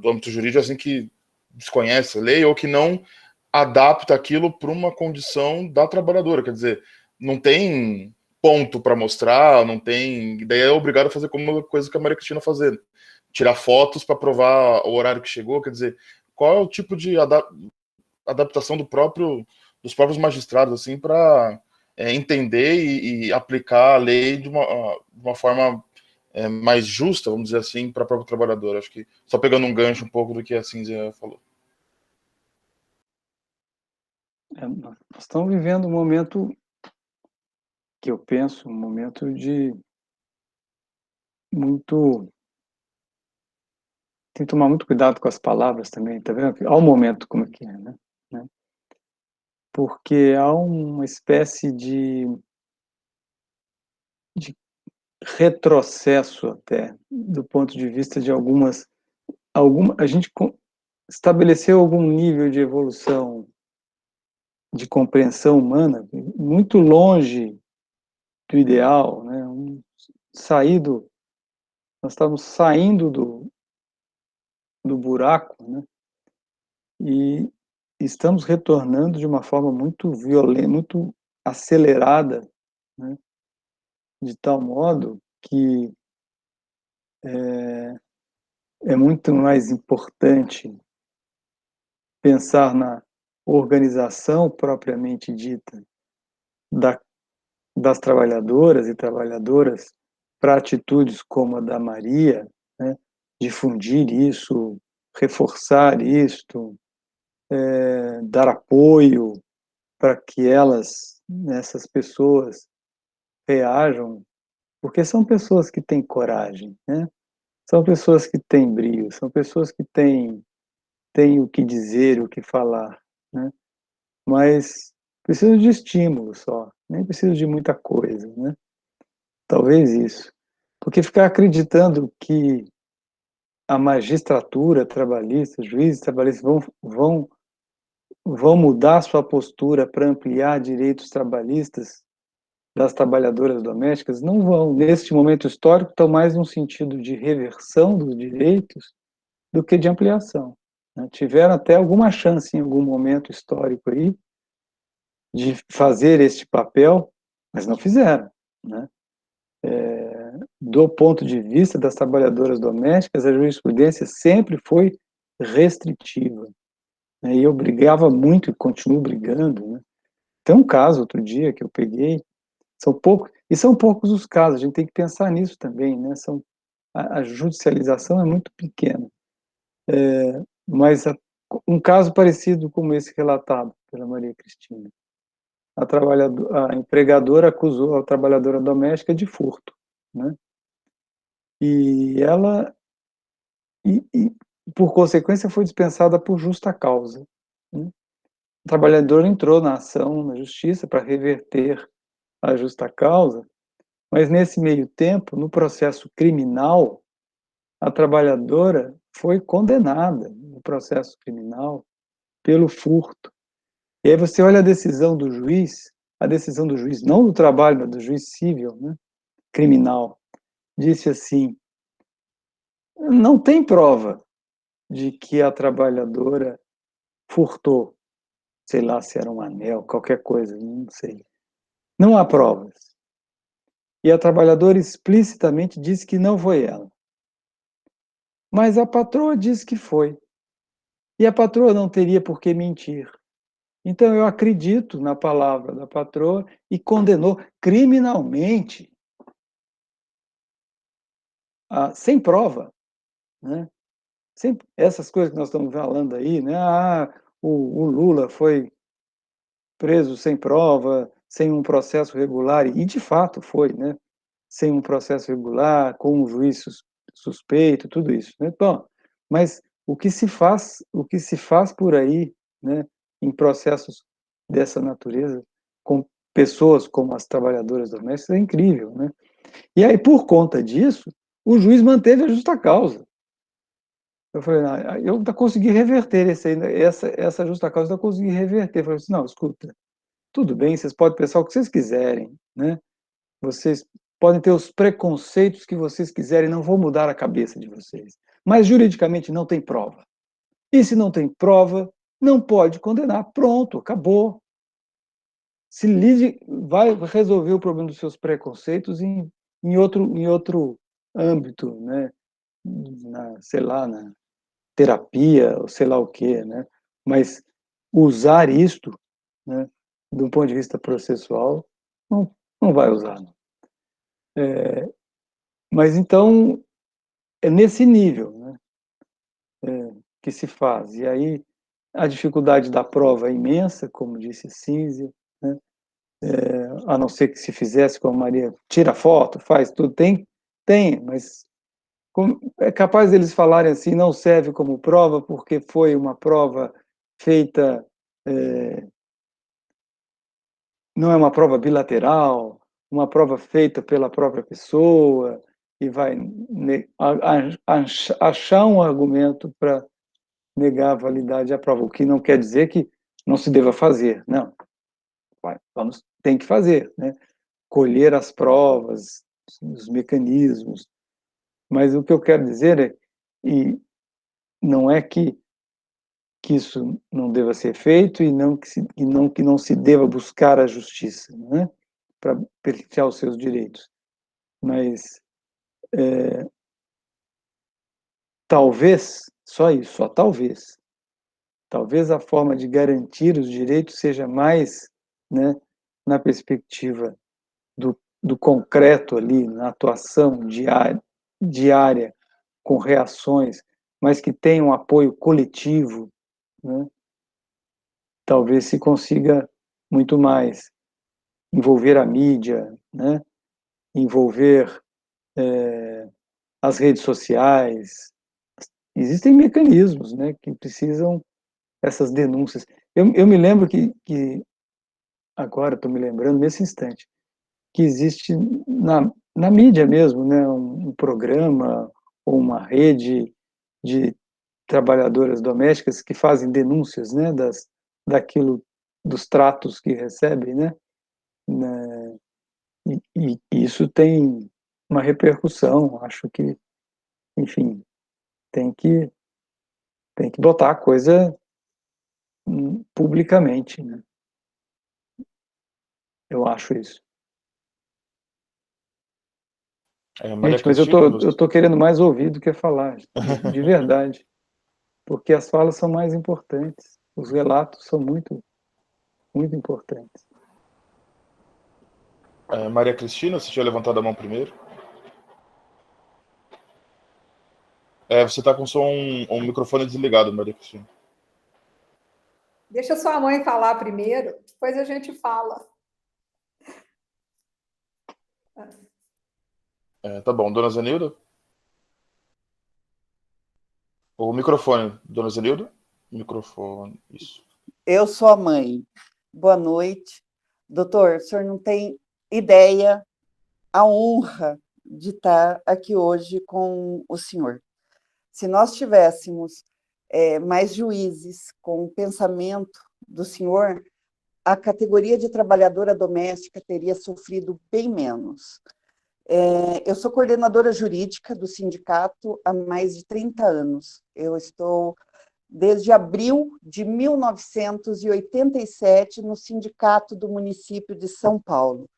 Speaker 1: âmbito jurídico, assim, que desconhece a lei ou que não adapta aquilo para uma condição da trabalhadora, quer dizer, não tem ponto para mostrar, não tem, daí é obrigado a fazer como uma coisa que a Maria Cristina fazendo, tirar fotos para provar o horário que chegou, quer dizer, qual é o tipo de adaptação dos próprios magistrados, assim, para entender e aplicar a lei de uma forma mais justa, vamos dizer assim, para a própria trabalhadora. Acho que só pegando um gancho um pouco do que a Cínzia falou.
Speaker 6: Nós estamos vivendo um momento que eu penso, um momento de muito... Tem que tomar muito cuidado com as palavras também, tá vendo? Olha o momento como é que é, né? Porque há uma espécie de retrocesso até, do ponto de vista de a gente estabeleceu algum nível de evolução, de compreensão humana, muito longe do ideal, né? Nós estamos saindo do buraco, né? E estamos retornando de uma forma muito violenta, muito acelerada, né? De tal modo que é muito mais importante pensar na organização propriamente dita das trabalhadoras e trabalhadoras para atitudes como a da Maria, né? Difundir isso, reforçar isto, dar apoio para que essas pessoas reajam, porque são pessoas que têm coragem, né? São pessoas que têm brio, são pessoas que têm o que dizer, o que falar, né? Mas precisam de estímulo só, nem precisam de muita coisa, né? Talvez isso. Porque ficar acreditando que a magistratura trabalhista, os juízes trabalhistas vão mudar sua postura para ampliar direitos trabalhistas das trabalhadoras domésticas, não vão. Neste momento histórico, estão mais no sentido de reversão dos direitos do que de ampliação, né? Tiveram até alguma chance em algum momento histórico aí de fazer este papel, mas não fizeram, né? Do ponto de vista das trabalhadoras domésticas, a jurisprudência sempre foi restritiva, né? E eu brigava muito e continuo brigando, né? Tem um caso outro dia que eu peguei, são poucos os casos, a gente tem que pensar nisso também, né? A judicialização é muito pequena, mas um caso parecido como esse relatado pela Maria Cristina. A empregadora acusou a trabalhadora doméstica de furto, né? E ela, por consequência, foi dispensada por justa causa, né? O trabalhador entrou na ação na justiça para reverter a justa causa, mas nesse meio tempo, no processo criminal, a trabalhadora foi condenada no processo criminal pelo furto. E aí você olha a decisão do juiz, não do trabalho, mas do juiz civil, né, criminal, disse assim: não tem prova de que a trabalhadora furtou, sei lá se era um anel, qualquer coisa, não sei. Não há provas. E a trabalhadora explicitamente disse que não foi ela. Mas a patroa disse que foi. E a patroa não teria por que mentir. Então eu acredito na palavra da patroa e condenou criminalmente, sem prova, né? Essas coisas que nós estamos falando aí, né? O Lula foi preso sem prova, sem um processo regular, e de fato foi, né? Sem um processo regular, com um juiz suspeito, tudo isso, né? Bom, mas o que se faz por aí, né, em processos dessa natureza, com pessoas como as trabalhadoras domésticas, é incrível, né? E aí, por conta disso, o juiz manteve a justa causa. Eu falei, não, eu consegui reverter essa justa causa, eu consegui reverter. Eu falei assim, não, escuta, tudo bem, vocês podem pensar o que vocês quiserem, né? Vocês podem ter os preconceitos que vocês quiserem, não vou mudar a cabeça de vocês. Mas juridicamente não tem prova. E se não tem prova, não pode condenar. Pronto, acabou. Vai resolver o problema dos seus preconceitos em outro âmbito, né? Sei lá, na terapia, ou sei lá o quê, né? Mas usar isto, né, do ponto de vista processual, não vai usar. Mas então é nesse nível, né, que se faz. E aí a dificuldade da prova é imensa, como disse Cínzia, né, a não ser que se fizesse como a Maria, tira foto, faz tudo, tem, mas é capaz deles falarem assim, não serve como prova porque foi uma prova feita, não é uma prova bilateral, uma prova feita pela própria pessoa, e vai achar um argumento para negar a validade da prova, o que não quer dizer que não se deva fazer, não. Tem que fazer, né? Colher as provas, os mecanismos, mas o que eu quero dizer é, não é que isso não deva ser feito e que não se deva buscar a justiça, né, para pleitear os seus direitos. Mas talvez, só isso, só talvez a forma de garantir os direitos seja mais, né, na perspectiva do concreto ali, na atuação diária com reações, mas que tenha um apoio coletivo, né, talvez se consiga muito mais envolver a mídia, né, envolver as redes sociais. Existem mecanismos, né, que precisam essas denúncias. Eu me lembro que agora estou me lembrando nesse instante que existe na mídia mesmo, né, um programa ou uma rede de trabalhadoras domésticas que fazem denúncias, né, daquilo, dos tratos que recebem, né, e isso tem uma repercussão. Acho que, enfim, tem que botar a coisa publicamente, né? Eu acho isso.
Speaker 1: Maria
Speaker 6: Gente, mas
Speaker 1: Cristina,
Speaker 6: eu tô querendo mais ouvir do que falar, de verdade, porque as falas são mais importantes, os relatos são muito, muito importantes.
Speaker 1: Maria Cristina, você tinha levantado a mão primeiro. Você está com um microfone desligado, Maria Cristina.
Speaker 10: Deixa sua mãe falar primeiro, depois a gente fala.
Speaker 1: Tá bom, dona Zenilda? O microfone, dona Zenilda? Microfone, isso.
Speaker 11: Eu sou a mãe. Boa noite. Doutor, o senhor não tem ideia a honra de estar aqui hoje com o senhor. Se nós tivéssemos mais juízes com o pensamento do senhor, a categoria de trabalhadora doméstica teria sofrido bem menos. Eu sou coordenadora jurídica do sindicato há mais de 30 anos. Eu estou desde abril de 1987 no sindicato do município de São Paulo.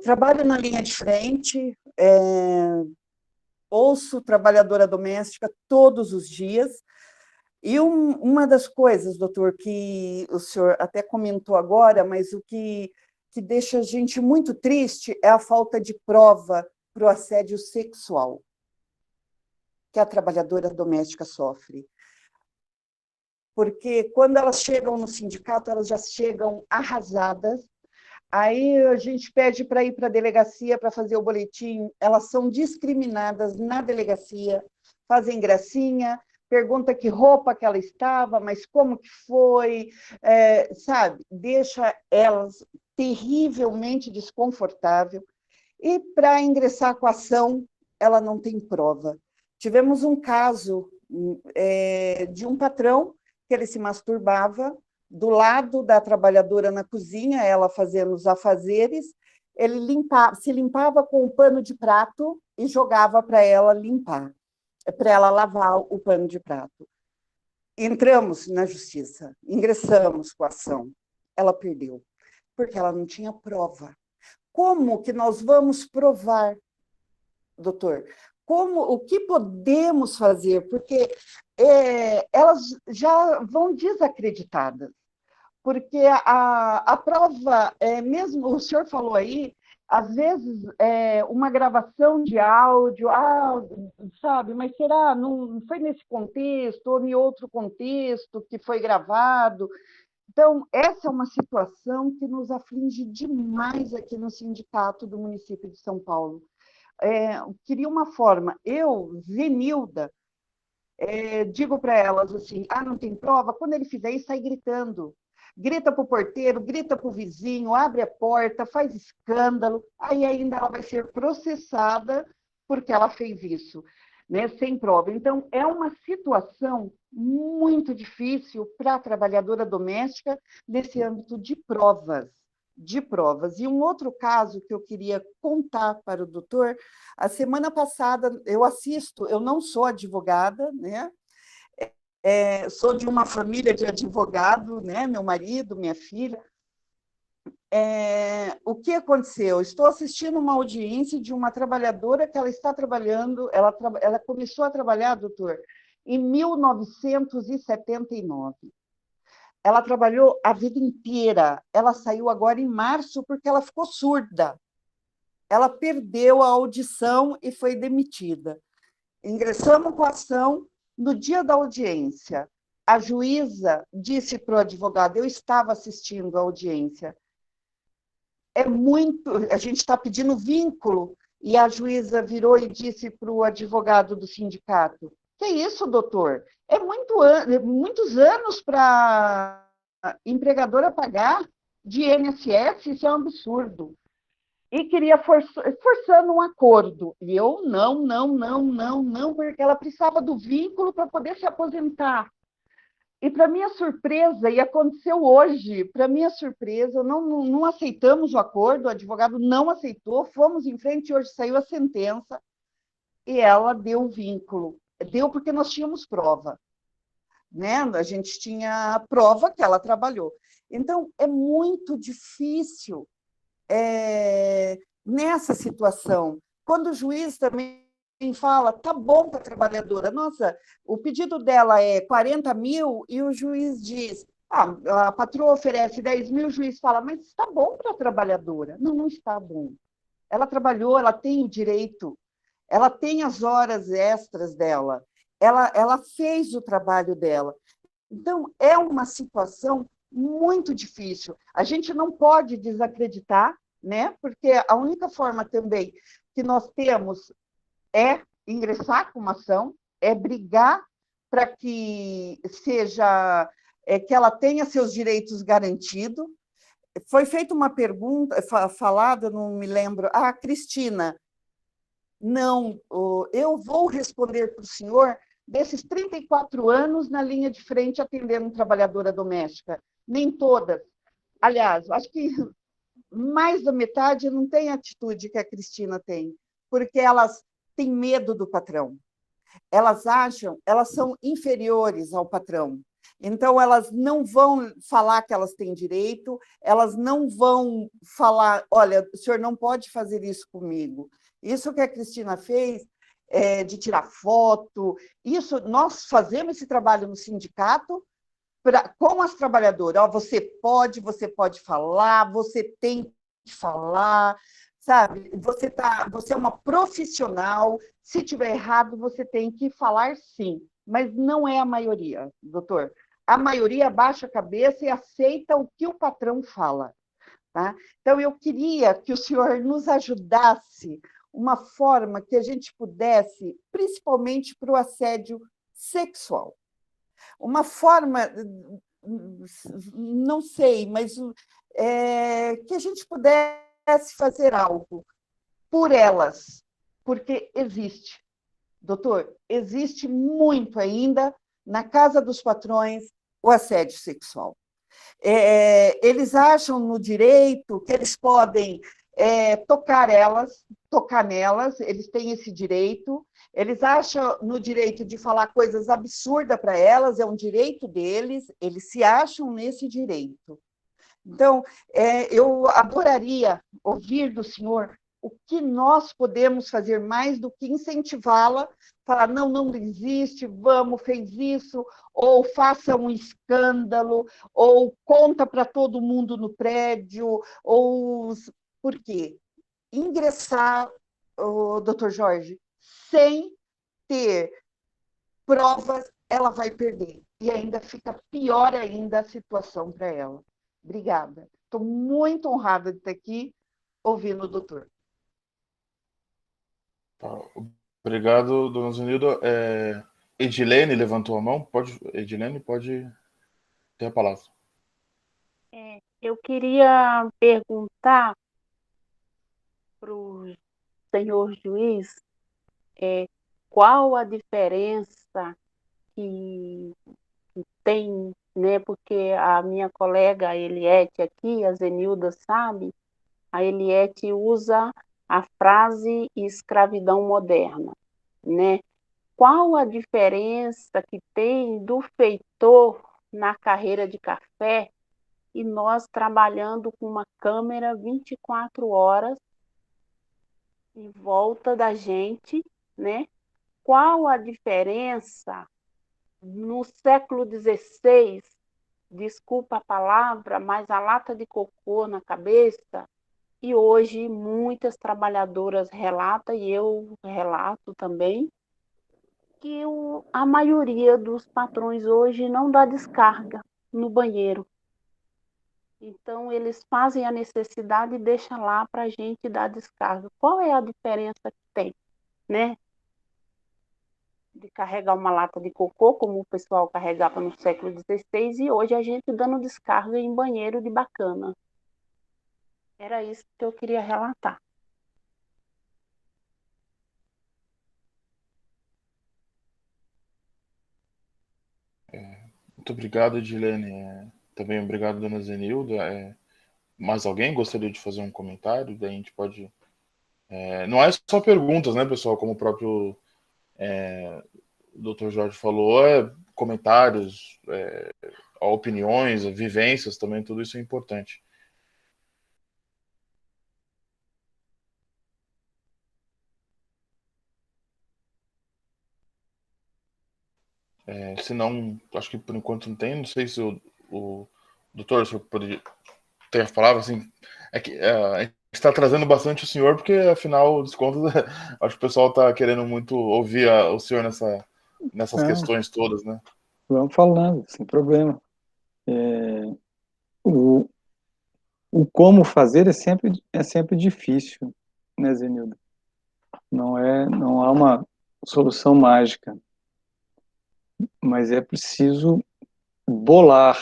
Speaker 11: Trabalho na linha de frente, ouço trabalhadora doméstica todos os dias, e uma das coisas, doutor, que o senhor até comentou agora, mas o que deixa a gente muito triste é a falta de prova para o assédio sexual que a trabalhadora doméstica sofre. Porque quando elas chegam no sindicato, elas já chegam arrasadas, aí a gente pede para ir para a delegacia para fazer o boletim, elas são discriminadas na delegacia, fazem gracinha, pergunta que roupa que ela estava, mas como que foi, sabe? Deixa elas terrivelmente desconfortável. E para ingressar com a ação, ela não tem prova. Tivemos um caso de um patrão que ele se masturbava do lado da trabalhadora na cozinha, ela fazendo os afazeres, ele se limpava com um pano de prato e jogava para ela limpar, para ela lavar o pano de prato. Entramos na justiça, ingressamos com a ação, ela perdeu, porque ela não tinha prova. Como que nós vamos provar, doutor? O que podemos fazer? Porque elas já vão desacreditadas, porque a prova, mesmo o senhor falou aí, às vezes uma gravação de áudio, sabe, mas será, não foi nesse contexto ou em outro contexto que foi gravado? Então, essa é uma situação que nos aflige demais aqui no sindicato do município de São Paulo. Queria uma forma, eu, Zenilda, digo para elas assim, não tem prova, quando ele fizer isso, sai gritando. Grita para o porteiro, grita para o vizinho, abre a porta, faz escândalo, aí ainda ela vai ser processada porque ela fez isso, né, sem prova. Então, é uma situação muito difícil para a trabalhadora doméstica nesse âmbito de provas, de provas. E um outro caso que eu queria contar para o doutor, a semana passada eu não sou advogada, né? Sou de uma família de advogado, né? Meu marido, minha filha. O que aconteceu? Estou assistindo uma audiência de uma trabalhadora que ela está trabalhando, ela começou a trabalhar, doutor, em 1979. Ela trabalhou a vida inteira. Ela saiu agora em março porque ela ficou surda. Ela perdeu a audição e foi demitida. Ingressamos com a ação no dia da audiência. A juíza disse para o advogado, eu estava assistindo a audiência, a gente está pedindo vínculo, e a juíza virou e disse para o advogado do sindicato, que isso, doutor? Muitos anos para a empregadora pagar de INSS, isso é um absurdo. E queria forçando um acordo. E eu, não, porque ela precisava do vínculo para poder se aposentar. E, para minha surpresa, e aconteceu hoje, para minha surpresa, não aceitamos o acordo, o advogado não aceitou, fomos em frente, hoje saiu a sentença, e ela deu o vínculo. Deu porque nós tínhamos prova, né? A gente tinha prova que ela trabalhou. Então, é muito difícil nessa situação. Quando o juiz também fala, tá bom para a trabalhadora, nossa, o pedido dela é 40 mil e o juiz diz, a patroa oferece 10 mil, o juiz fala, mas está bom para a trabalhadora. Não, não está bom. Ela trabalhou, ela tem o direito, ela tem as horas extras dela, ela fez o trabalho dela. Então, é uma situação muito difícil. A gente não pode desacreditar, né? Porque a única forma também que nós temos é ingressar com uma ação, é brigar para que seja, que ela tenha seus direitos garantidos. Foi feita uma pergunta, falada, não me lembro, Cristina, não, eu vou responder para o senhor desses 34 anos na linha de frente atendendo trabalhadora doméstica. Nem todas. Aliás, acho que mais da metade não tem a atitude que a Cristina tem, porque elas têm medo do patrão. Elas são inferiores ao patrão. Então, elas não vão falar que elas têm direito, elas não vão falar, olha, o senhor não pode fazer isso comigo. Isso que a Cristina fez, de tirar foto, isso, nós fazemos esse trabalho no sindicato com as trabalhadoras. Você pode falar, você tem que falar, sabe? Você é uma profissional, se tiver errado, você tem que falar sim, mas não é a maioria, doutor. A maioria abaixa a cabeça e aceita o que o patrão fala. Tá? Então, eu queria que o senhor nos ajudasse uma forma que a gente pudesse, principalmente para o assédio sexual. Uma forma, não sei, mas que a gente pudesse fazer algo por elas, porque existe. Doutor, existe muito ainda na casa dos patrões o assédio sexual. Eles acham no direito que eles podem tocar nelas, eles têm esse direito, eles acham no direito de falar coisas absurdas para elas, é um direito deles, eles se acham nesse direito. Então, eu adoraria ouvir do senhor o que nós podemos fazer mais do que incentivá-la, falar, não existe, vamos, fez isso, ou faça um escândalo, ou conta para todo mundo no prédio, ou... Por quê? Ingressar, doutor Jorge, sem ter provas, ela vai perder. E ainda fica pior ainda a situação para ela. Obrigada. Estou muito honrada de estar aqui ouvindo o doutor.
Speaker 1: Obrigado, dona Zunilda. Edilene levantou a mão. Edilene, pode ter a palavra.
Speaker 3: Eu queria perguntar para o senhor juiz qual a diferença que tem né? Porque a minha colega a Eliette aqui, a Zenilda sabe, a Eliette usa a frase escravidão moderna, né? Qual a diferença que tem do feitor na carreira de café e nós trabalhando com uma câmera 24 horas em volta da gente, né? Qual a diferença no século XVI, desculpa a palavra, mas a lata de cocô na cabeça, e hoje muitas trabalhadoras relatam, e eu relato também, que a maioria dos patrões hoje não dá descarga no banheiro. Então, eles fazem a necessidade e deixam lá para a gente dar descarga. Qual é a diferença que tem, né? De carregar uma lata de cocô, como o pessoal carregava no século XVI, e hoje a gente dando descarga em banheiro de bacana. Era isso que eu queria relatar.
Speaker 1: Muito obrigado, Edilene. Também obrigado, dona Zenilda. Mais alguém gostaria de fazer um comentário? Daí a gente pode. Não é só perguntas, né, pessoal? Como o próprio Dr. Jorge falou, comentários, opiniões, vivências também, tudo isso é importante. Se não, acho que por enquanto não tem. Não sei se o doutor, o senhor poderia ter a palavra, assim, a gente está trazendo bastante o senhor, porque afinal dos contos, acho que o pessoal está querendo muito ouvir o senhor nessas questões todas, né?
Speaker 6: Vamos falando, sem problema. O como fazer é sempre difícil, né, Zenilda? Não há uma solução mágica, mas é preciso bolar,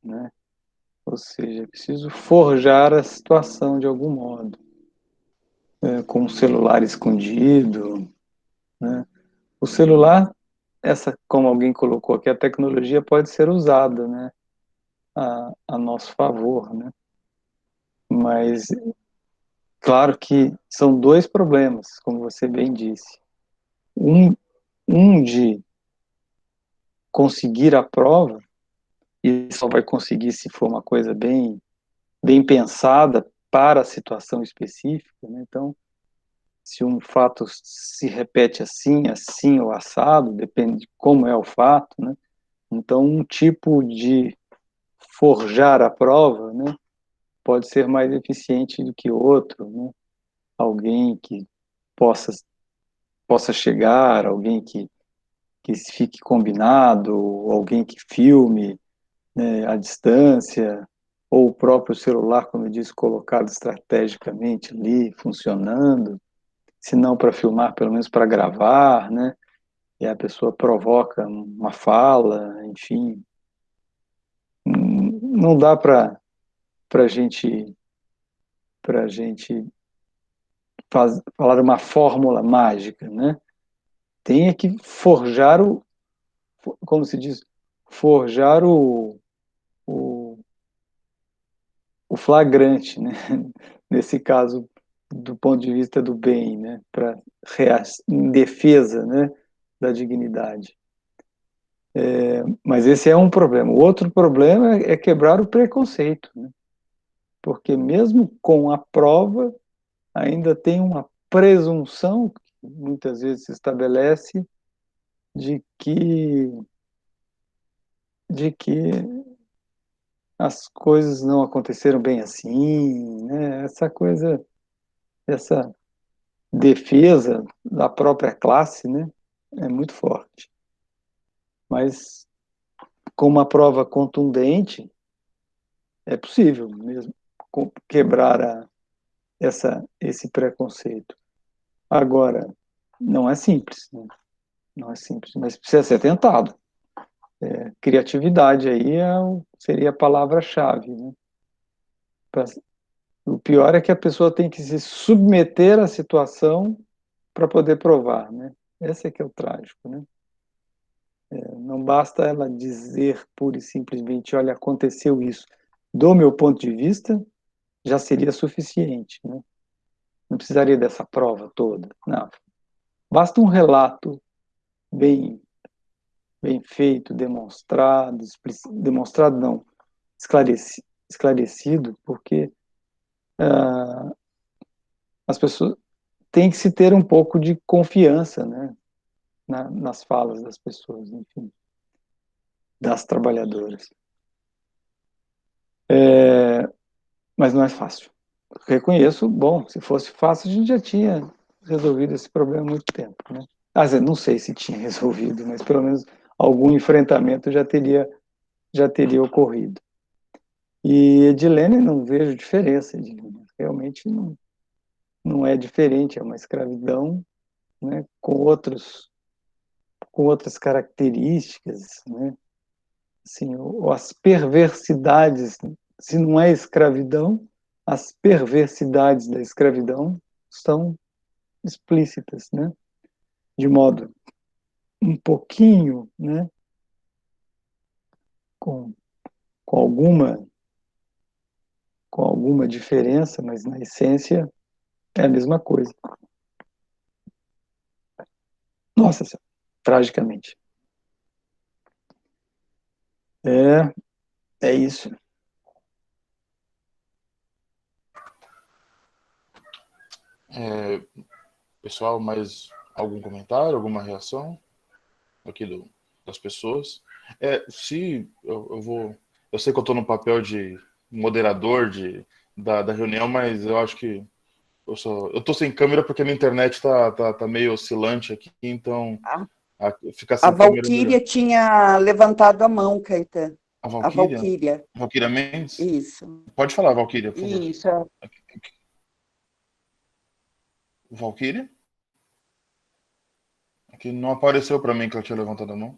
Speaker 6: né? Ou seja, é preciso forjar a situação de algum modo, com o celular escondido, né? O celular, como alguém colocou aqui, a tecnologia pode ser usada, né, a nosso favor, né? Mas claro que são dois problemas, como você bem disse. Um de conseguir a prova, e só vai conseguir se for uma coisa bem pensada para a situação específica, né? Então, se um fato se repete assim, assim ou assado, depende de como é o fato, né? Então, um tipo de forjar a prova, né, pode ser mais eficiente do que outro, né? Alguém que possa chegar, alguém que fique combinado, alguém que filme, né, à distância, ou o próprio celular, como eu disse, colocado estrategicamente ali, funcionando, se não para filmar, pelo menos para gravar, né? E a pessoa provoca uma fala, enfim. Não dá para a gente falar uma fórmula mágica, né? Tem que forjar como se diz, forjar o, o flagrante, né? Nesse caso, do ponto de vista do bem, né? Em defesa, né, da dignidade. Mas esse é um problema. O outro problema é quebrar o preconceito, né? Porque mesmo com a prova, ainda tem uma presunção que muitas vezes se estabelece de que as coisas não aconteceram bem assim, né? Essa defesa da própria classe, né, é muito forte. Mas com uma prova contundente, é possível mesmo quebrar esse preconceito. Agora, não é simples, né? Não é simples, mas precisa ser tentado. Criatividade aí seria a palavra-chave, né? O pior é que a pessoa tem que se submeter à situação para poder provar, né? Esse é que é o trágico, né? Não basta ela dizer pura e simplesmente, olha, aconteceu isso. Do meu ponto de vista, já seria suficiente, né? Não precisaria dessa prova toda. Não. Basta um relato bem feito, demonstrado não, esclarecido, porque as pessoas têm que se ter um pouco de confiança, né, nas falas das pessoas, enfim, das trabalhadoras. Mas não é fácil. Reconheço, bom, se fosse fácil, a gente já tinha resolvido esse problema há muito tempo, né? Não sei se tinha resolvido, mas pelo menos algum enfrentamento já teria ocorrido. E Edilene, não vejo diferença, Edilene. Realmente não é diferente, é uma escravidão, né, com outras características, né? Assim, as perversidades, se não é escravidão, as perversidades da escravidão são explícitas, né? De modo um pouquinho, né, com alguma diferença, mas na essência é a mesma coisa. Nossa Senhora, tragicamente. É isso.
Speaker 1: Pessoal, mais algum comentário, alguma reação aqui das pessoas? Se eu sei que eu estou no papel de moderador da reunião, mas eu acho que eu tô sem câmera porque a minha internet tá meio oscilante aqui, então ficar
Speaker 11: A
Speaker 1: sem câmera é melhor.
Speaker 11: Valquíria tinha levantado a mão, Caetano.
Speaker 1: A
Speaker 11: A
Speaker 1: Valquíria?
Speaker 11: Valquíria.
Speaker 1: Valquíria Mendes?
Speaker 11: Isso.
Speaker 1: Pode falar, Valquíria, por favor.
Speaker 11: Isso.
Speaker 1: Valquíria? Aqui não apareceu para mim que ela tinha levantado a mão.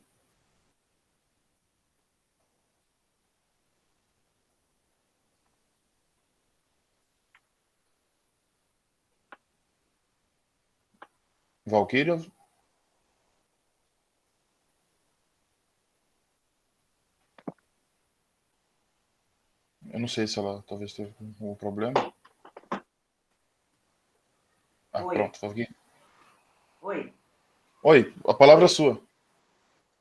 Speaker 1: Valquíria? Eu não sei se ela talvez teve algum problema.
Speaker 12: Oi.
Speaker 1: Pronto, Valquíria.
Speaker 12: Oi.
Speaker 1: Oi, a palavra é sua.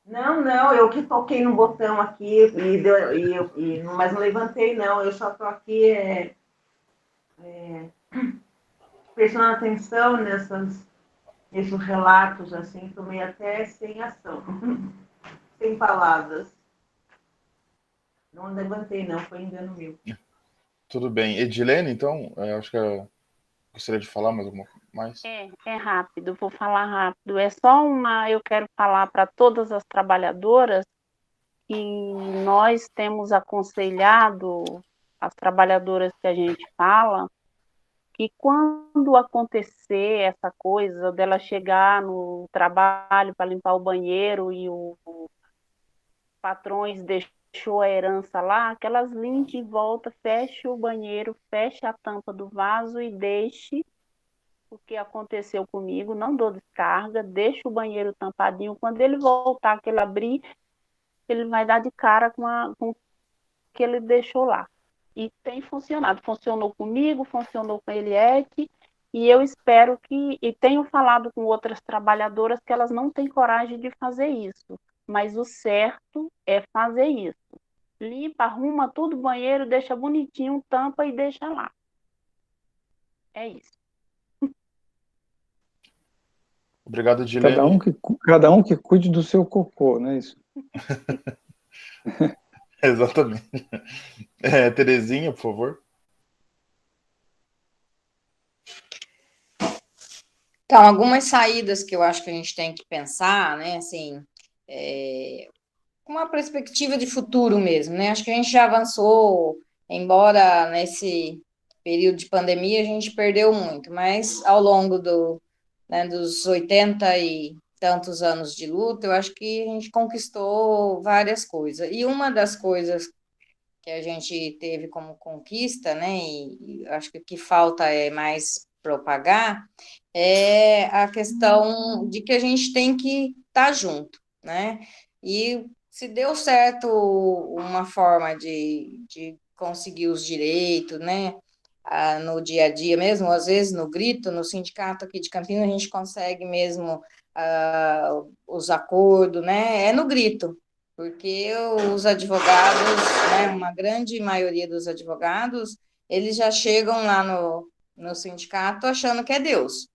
Speaker 12: Não, eu que toquei no botão aqui, mas não levantei, não. Eu só estou aqui prestando atenção nesses relatos, assim, estou meio até sem ação, sem palavras. Não levantei, não, foi engano meu.
Speaker 1: Tudo bem. Edilene, então, acho que gostaria de falar mais alguma coisa mais?
Speaker 3: É rápido, vou falar rápido. Eu quero falar para todas as trabalhadoras que nós temos aconselhado as trabalhadoras que a gente fala, que quando acontecer essa coisa dela chegar no trabalho para limpar o banheiro e os patrões deixou a herança lá, que elas limpem em volta, feche o banheiro, feche a tampa do vaso e deixe o que aconteceu comigo, não dou descarga, deixa o banheiro tampadinho, quando ele voltar, que ele abrir, ele vai dar de cara com o que ele deixou lá. E tem funcionado, funcionou comigo, funcionou com a Eliette, e eu espero e tenho falado com outras trabalhadoras que elas não têm coragem de fazer isso, mas o certo é fazer isso. Limpa, arruma tudo o banheiro, deixa bonitinho, tampa e deixa lá. É isso.
Speaker 1: Obrigado, Edilene.
Speaker 6: Cada um que cuide do seu cocô, não é isso?
Speaker 1: Exatamente. Terezinha, por favor.
Speaker 7: Então, algumas saídas que eu acho que a gente tem que pensar, né, assim, com uma perspectiva de futuro mesmo, né? Acho que a gente já avançou, embora nesse período de pandemia a gente perdeu muito, mas ao longo dos 80 e tantos anos de luta, eu acho que a gente conquistou várias coisas. E uma das coisas que a gente teve como conquista, né, e acho que o que falta é mais propagar, é a questão de que a gente tem que estar junto, né? E se deu certo uma forma de conseguir os direitos, né? No dia a dia mesmo, às vezes no grito, no sindicato aqui de Campinas, a gente consegue mesmo os acordos, né? É no grito, porque os advogados, né, uma grande maioria dos advogados, eles já chegam lá no sindicato achando que é Deus.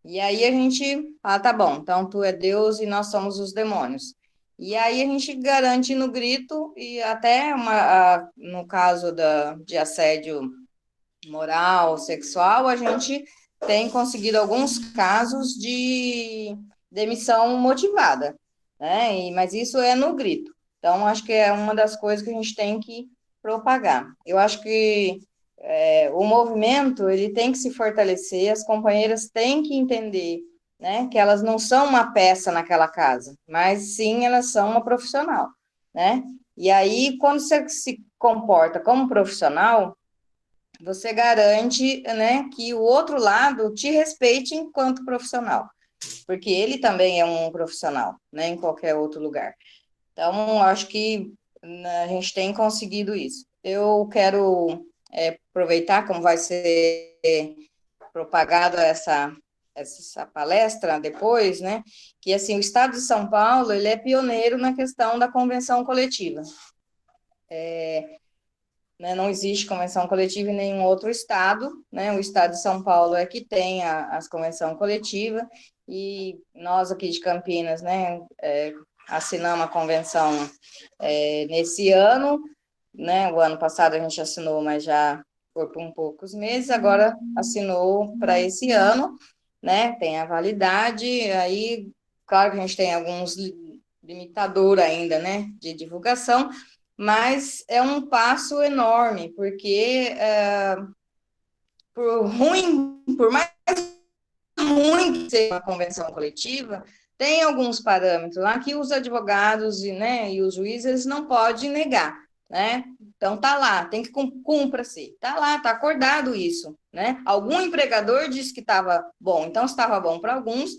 Speaker 7: E aí a gente fala, tá bom, então tu é Deus e nós somos os demônios. E aí a gente garante no grito, e até no caso de assédio moral, sexual, a gente tem conseguido alguns casos de demissão motivada, né? Mas isso é no grito. Então, acho que é uma das coisas que a gente tem que propagar. Eu acho que o movimento ele tem que se fortalecer, as companheiras têm que entender, né, que elas não são uma peça naquela casa, mas sim elas são uma profissional, né? E aí, quando você se comporta como profissional, você garante, né, que o outro lado te respeite enquanto profissional, porque ele também é um profissional, né, em qualquer outro lugar. Então, acho que a gente tem conseguido isso. Eu quero aproveitar, como vai ser propagada essa palestra depois, né, que assim, o Estado de São Paulo, ele é pioneiro na questão da convenção coletiva. Né, não existe convenção coletiva em nenhum outro estado, né? O estado de São Paulo é que tem as convenção coletiva, e nós aqui de Campinas, né, assinamos a convenção nesse ano, né? O ano passado a gente assinou, mas já foi por poucos meses, agora assinou para esse ano, né? Tem a validade, aí, claro que a gente tem alguns limitadores ainda, né, de divulgação, mas é um passo enorme, porque por mais ruim que seja uma convenção coletiva, tem alguns parâmetros lá que os advogados e os juízes não podem negar, né? Então tá lá, tem que cumpra-se, tá lá, tá acordado isso, né? Algum empregador disse que estava bom, então se estava bom para alguns,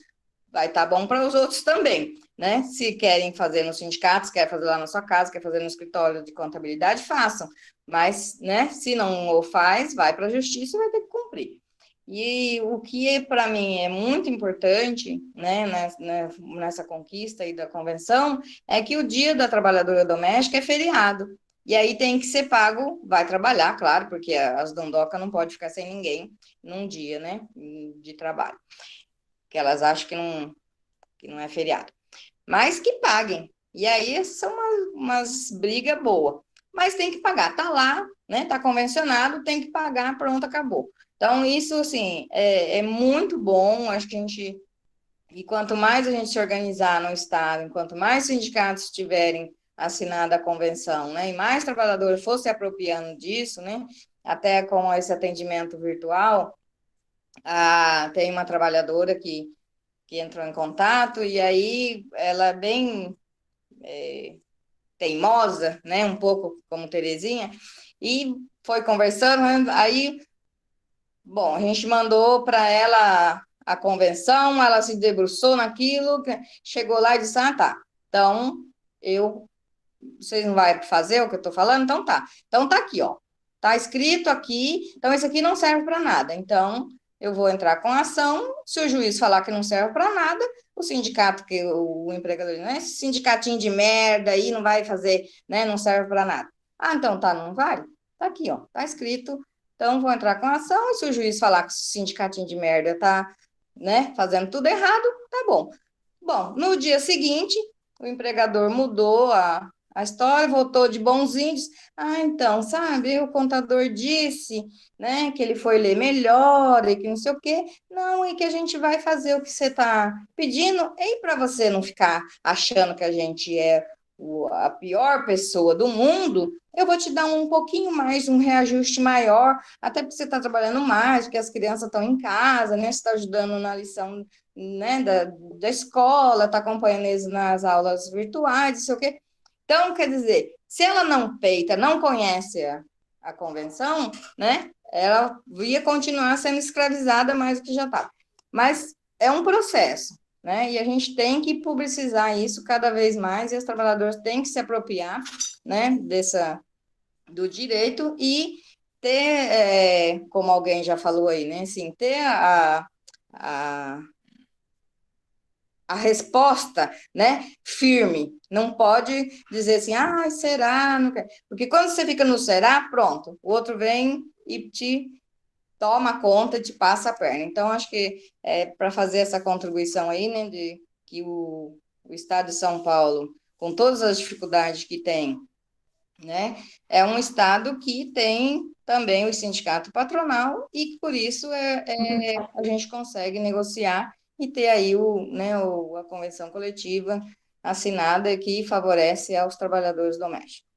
Speaker 7: vai estar bom para os outros também, né? Se querem fazer no sindicato, se quer fazer lá na sua casa, quer fazer no escritório de contabilidade, façam. Mas, né, se não o faz, vai para a justiça e vai ter que cumprir. E o que para mim é muito importante, né, nessa conquista aí da convenção, é que o dia da trabalhadora doméstica é feriado. E aí tem que ser pago, vai trabalhar, claro, porque as dondocas não podem ficar sem ninguém num dia, né, de trabalho. Que elas acham que não é feriado. Mas que paguem. E aí são umas brigas boas. Mas tem que pagar. Tá lá, né? Tá convencionado, tem que pagar, pronto, acabou. Então, isso, assim, é muito bom. Acho que e quanto mais a gente se organizar no Estado, enquanto mais sindicatos tiverem assinado a convenção, né? E mais trabalhadores fossem se apropriando disso, né? Até com esse atendimento virtual, tem uma trabalhadora que entrou em contato, e aí ela é bem teimosa, né, um pouco como Terezinha, e foi conversando, aí, bom, a gente mandou para ela a convenção, ela se debruçou naquilo, chegou lá e disse, tá, então, vocês não vão fazer o que eu estou falando? Então tá aqui, ó, tá escrito aqui, então esse aqui não serve para nada, então eu vou entrar com ação, se o juiz falar que não serve para nada, o sindicato, que o empregador, né, esse sindicatinho de merda aí não vai fazer, né, não serve para nada. Então tá, não vale? Tá aqui, ó, tá escrito, então vou entrar com ação, e se o juiz falar que o sindicatinho de merda tá, né, fazendo tudo errado, tá bom. Bom, no dia seguinte, o empregador mudou a história, voltou de bonzinho, disse, então, sabe, o contador disse, né, que ele foi ler melhor e que não sei o quê, não, e que a gente vai fazer o que você está pedindo, e para você não ficar achando que a gente é a pior pessoa do mundo, eu vou te dar um pouquinho mais, um reajuste maior, até porque você está trabalhando mais, porque as crianças estão em casa, né, você está ajudando na lição, né, da escola, está acompanhando eles nas aulas virtuais, não sei o quê. Então, quer dizer, se ela não peita, não conhece a convenção, né, ela ia continuar sendo escravizada mais do que já está. Mas é um processo. né? E a gente tem que publicizar isso cada vez mais, e os trabalhadores têm que se apropriar, né, do direito e ter, como alguém já falou aí, né, assim, ter a, a resposta, né, firme. Não pode dizer assim, ah, será? Não quer. Porque quando você fica no será, pronto, o outro vem e te toma conta, te passa a perna. Então, acho que para fazer essa contribuição aí, né, de que o Estado de São Paulo, com todas as dificuldades que tem, né, é um Estado que tem também o sindicato patronal e, por isso, a gente consegue negociar e ter aí a convenção coletiva assinada que favorece aos trabalhadores domésticos.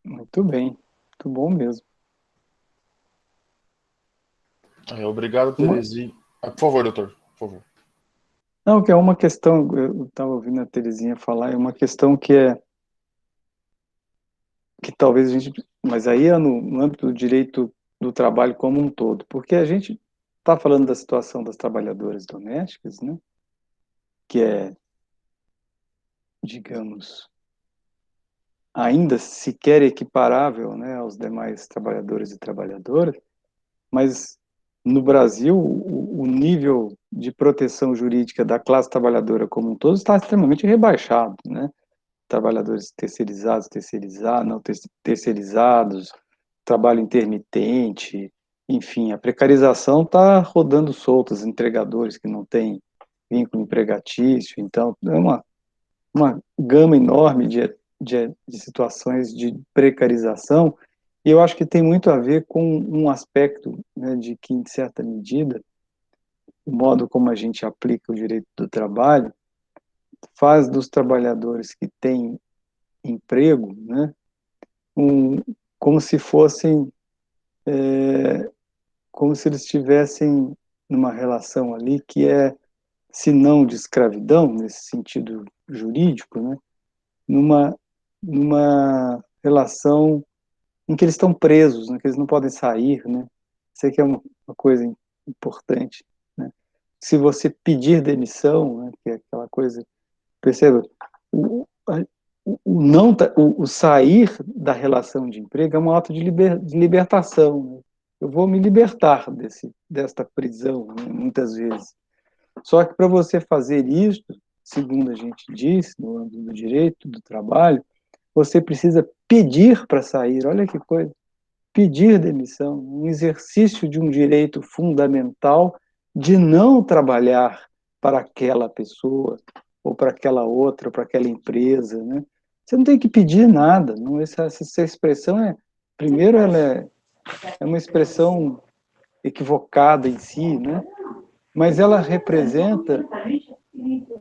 Speaker 6: Muito bem, muito bom mesmo.
Speaker 1: Obrigado, Terezinha. Por favor, doutor, por favor.
Speaker 6: Não, que é uma questão, eu estava ouvindo a Terezinha falar, é uma questão que talvez a gente, mas aí é no âmbito do direito do trabalho como um todo, porque a gente está falando da situação das trabalhadoras domésticas, né, que é, digamos, ainda sequer equiparável, né, aos demais trabalhadores e trabalhadoras, mas no Brasil o nível de proteção jurídica da classe trabalhadora como um todo está extremamente rebaixado, né? Trabalhadores terceirizados, não terceirizados, trabalho intermitente, enfim, a precarização está rodando solta, os entregadores que não têm vínculo empregatício, então é uma gama enorme de situações de precarização, e eu acho que tem muito a ver com um aspecto, né, de que, em certa medida, o modo como a gente aplica o direito do trabalho faz dos trabalhadores que têm emprego, né, como se fossem, como se eles estivessem numa relação ali que é, se não de escravidão, nesse sentido jurídico, né, numa relação em que eles estão presos, né, que eles não podem sair, né? Isso aqui é uma coisa importante, né? Se você pedir demissão, né, que é aquela coisa, perceba, o sair da relação de emprego é um ato de libertação, né? Eu vou me libertar desta prisão, né, muitas vezes. Só que para você fazer isso, segundo a gente diz, no âmbito do direito do trabalho, você precisa pedir para sair, olha que coisa, pedir demissão, um exercício de um direito fundamental de não trabalhar para aquela pessoa, ou para aquela outra, ou para aquela empresa, né? Você não tem que pedir nada, não, essa expressão primeiro, ela é uma expressão equivocada em si, né? Mas ela representa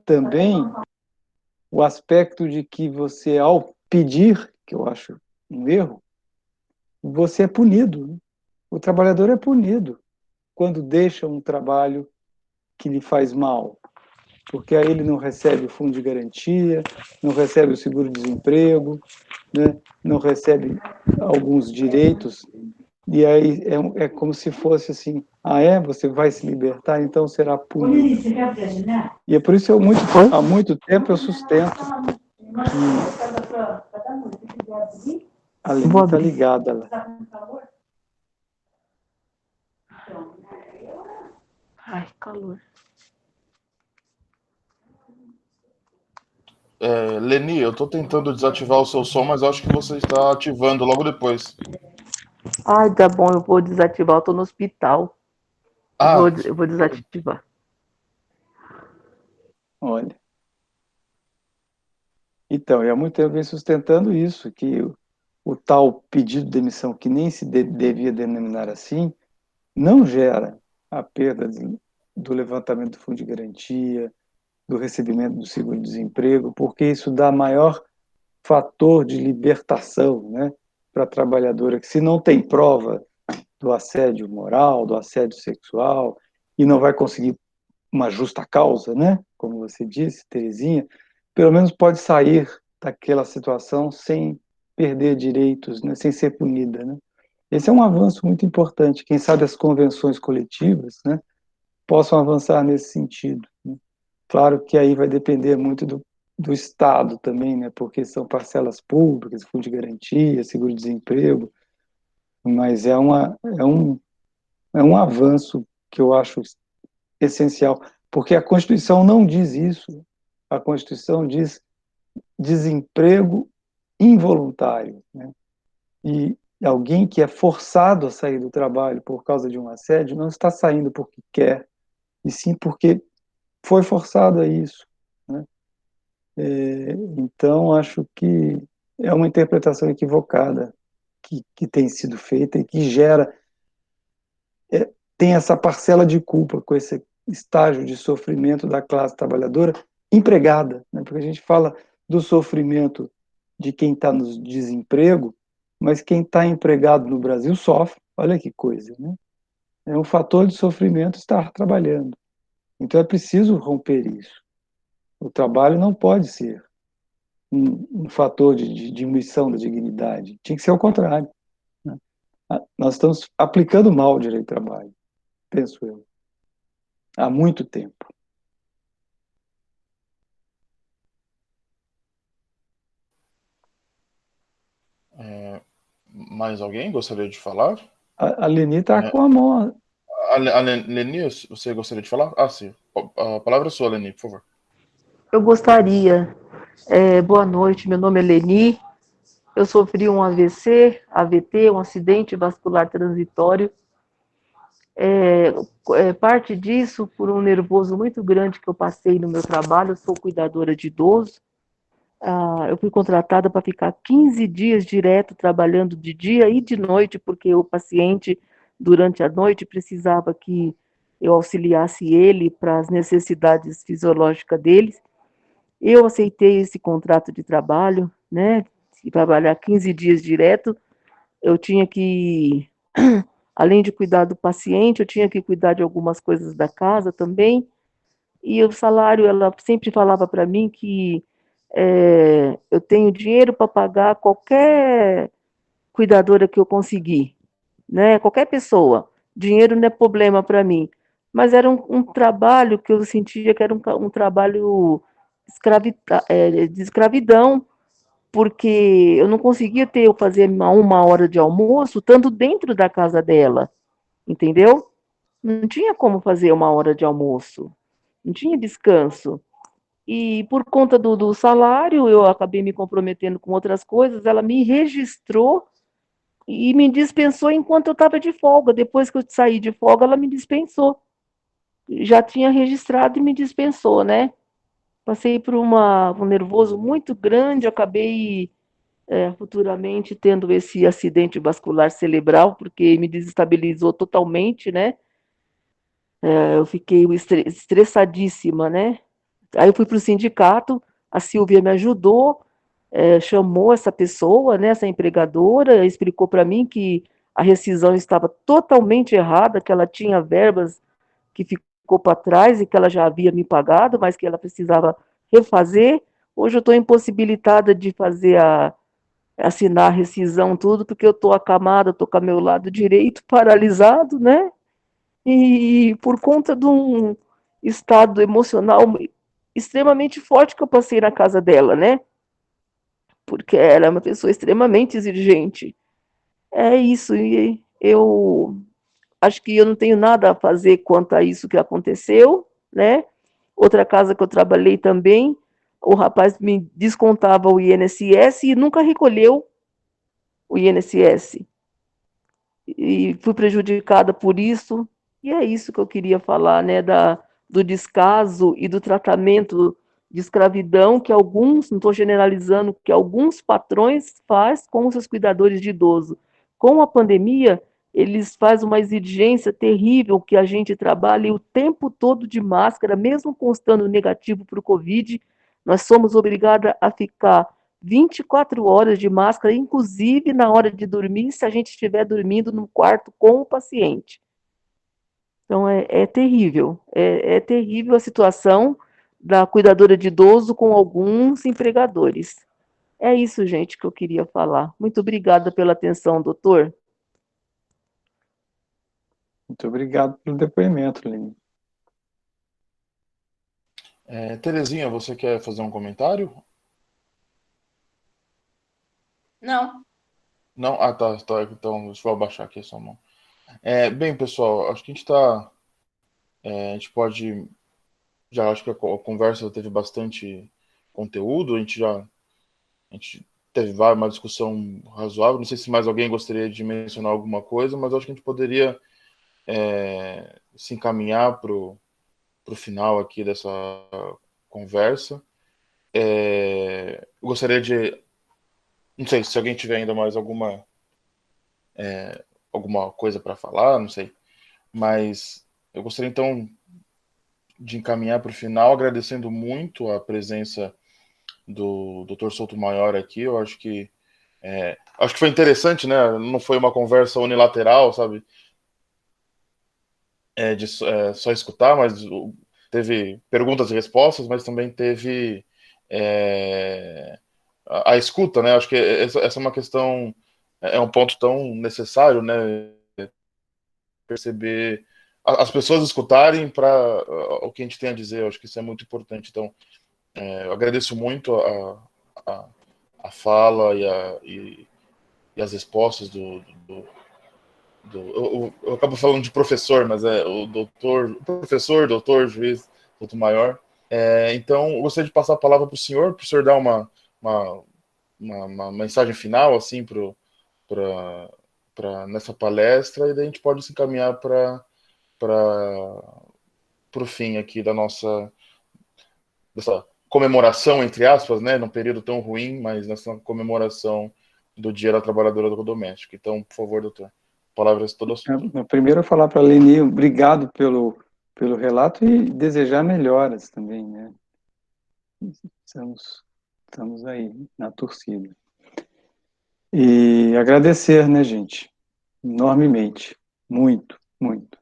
Speaker 6: também o aspecto de que você, ao pedir, que eu acho um erro, você é punido, né? O trabalhador é punido quando deixa um trabalho que lhe faz mal, porque aí ele não recebe o fundo de garantia, não recebe o seguro-desemprego, né? Não recebe alguns direitos, e aí é como se fosse assim, você vai se libertar, então será punido. E é por isso que há muito tempo eu sustento que a Leni está ligada lá.
Speaker 3: Ai, calor.
Speaker 1: Leni, eu estou tentando desativar o seu som, mas acho que você está ativando logo depois.
Speaker 3: Ai, tá bom, eu vou desativar, eu tô no hospital. Eu vou desativar.
Speaker 6: Olha. Então, e há muito tempo vem sustentando isso, que o tal pedido de demissão, que nem se devia denominar assim, não gera a perda do levantamento do fundo de garantia, do recebimento do seguro-desemprego, porque isso dá maior fator de libertação, né, para a trabalhadora, que se não tem prova do assédio moral, do assédio sexual, e não vai conseguir uma justa causa, né, como você disse, Terezinha, pelo menos pode sair daquela situação sem perder direitos, né, sem ser punida, né? Esse é um avanço muito importante. Quem sabe as convenções coletivas, né, possam avançar nesse sentido, né? Claro que aí vai depender muito do Estado também, né, porque são parcelas públicas, fundo de garantia, seguro-desemprego, mas é um avanço que eu acho essencial, porque a Constituição não diz isso. A Constituição diz desemprego involuntário, né? E alguém que é forçado a sair do trabalho por causa de um assédio não está saindo porque quer, e sim porque foi forçado a isso, né? Então, acho que é uma interpretação equivocada que tem sido feita e que gera, tem essa parcela de culpa com esse estágio de sofrimento da classe trabalhadora empregada, né? Porque a gente fala do sofrimento de quem está no desemprego, mas quem está empregado no Brasil sofre. Olha que coisa, né? É um fator de sofrimento estar trabalhando. Então é preciso romper isso. O trabalho não pode ser um fator de diminuição da dignidade. Tinha que ser o contrário, né? Nós estamos aplicando mal o direito do trabalho, penso eu, há muito tempo.
Speaker 1: Mais alguém gostaria de falar?
Speaker 6: A Leni está com a mão.
Speaker 1: Leni, você gostaria de falar? Ah, sim. A palavra é sua, Leni, por favor.
Speaker 13: Eu gostaria. Boa noite, meu nome é Leni. Eu sofri um AVT, um acidente vascular transitório. Parte disso por um nervoso muito grande que eu passei no meu trabalho. Eu sou cuidadora de idoso. Eu fui contratada para ficar 15 dias direto trabalhando de dia e de noite, porque o paciente, durante a noite, precisava que eu auxiliasse ele para as necessidades fisiológicas deles. Eu aceitei esse contrato de trabalho, né? Trabalhar 15 dias direto. Eu tinha que, além de cuidar do paciente, eu tinha que cuidar de algumas coisas da casa também. E o salário, ela sempre falava para mim que eu tenho dinheiro para pagar qualquer cuidadora que eu conseguir, né? Qualquer pessoa. Dinheiro não é problema para mim. Mas era um trabalho que eu sentia que era um trabalho de escravidão, porque eu não conseguia fazer uma hora de almoço estando dentro da casa dela, entendeu? Não tinha como fazer uma hora de almoço, não tinha descanso. E por conta do salário, eu acabei me comprometendo com outras coisas, ela me registrou e me dispensou enquanto eu estava de folga. Depois que eu saí de folga, ela me dispensou. Já tinha registrado e me dispensou, né? Passei por um nervoso muito grande, acabei futuramente tendo esse acidente vascular cerebral, porque me desestabilizou totalmente, né? Eu fiquei estressadíssima, né? Aí eu fui para o sindicato, a Silvia me ajudou, chamou essa pessoa, né, essa empregadora, explicou para mim que a rescisão estava totalmente errada, que ela tinha verbas que ficou para trás e que ela já havia me pagado, mas que ela precisava refazer. Hoje eu estou impossibilitada de assinar a rescisão, tudo, porque eu estou acamada, estou com o meu lado direito paralisado, né? E por conta de um estado emocional extremamente forte que eu passei na casa dela, né? Porque ela é uma pessoa extremamente exigente. É isso, e eu acho que eu não tenho nada a fazer quanto a isso que aconteceu, né? Outra casa que eu trabalhei também, o rapaz me descontava o INSS e nunca recolheu o INSS. E fui prejudicada por isso, e é isso que eu queria falar, né, do descaso e do tratamento de escravidão que alguns, não estou generalizando, que alguns patrões faz com os seus cuidadores de idoso. Com a pandemia, eles fazem uma exigência terrível que a gente trabalhe o tempo todo de máscara, mesmo constando negativo para o Covid, nós somos obrigadas a ficar 24 horas de máscara, inclusive na hora de dormir, se a gente estiver dormindo no quarto com o paciente. Então, é terrível. É terrível a situação da cuidadora de idoso com alguns empregadores. É isso, gente, que eu queria falar. Muito obrigada pela atenção, doutor.
Speaker 6: Muito obrigado pelo depoimento, Lene.
Speaker 1: Terezinha, você quer fazer um comentário?
Speaker 7: Não.
Speaker 1: Não? Ah, tá. Então, deixa eu abaixar aqui a sua mão. Bem, pessoal, acho que a gente pode, já acho que a conversa teve bastante conteúdo, a gente teve uma discussão razoável, não sei se mais alguém gostaria de mencionar alguma coisa, mas acho que a gente poderia se encaminhar para o final aqui dessa conversa. Eu gostaria de, não sei se alguém tiver ainda mais alguma coisa para falar, não sei, mas eu gostaria então de encaminhar para o final, agradecendo muito a presença do Dr. Souto-Maior aqui. Eu acho que foi interessante, né? Não foi uma conversa unilateral, sabe? De só escutar, mas teve perguntas e respostas, mas também teve a escuta, né? Acho que essa é uma questão, é um ponto tão necessário, né? Perceber as pessoas escutarem para o que a gente tem a dizer. Eu acho que isso é muito importante. Então, eu agradeço muito a fala e as respostas eu acabo falando de professor, mas é o professor, doutor, juiz, Souto-Maior. Então, eu gostaria de passar a palavra para o senhor dar uma mensagem final, assim, nessa palestra, e daí a gente pode se encaminhar para o fim aqui dessa comemoração, entre aspas, né, num período tão ruim, mas nessa comemoração do Dia da Trabalhadora Doméstica. Então, por favor, doutor, palavras todas suas.
Speaker 6: Primeiro, eu falar para a Leni, obrigado pelo relato e desejar melhoras também, né? Estamos aí na torcida. E agradecer, né, gente? Enormemente. Muito, muito.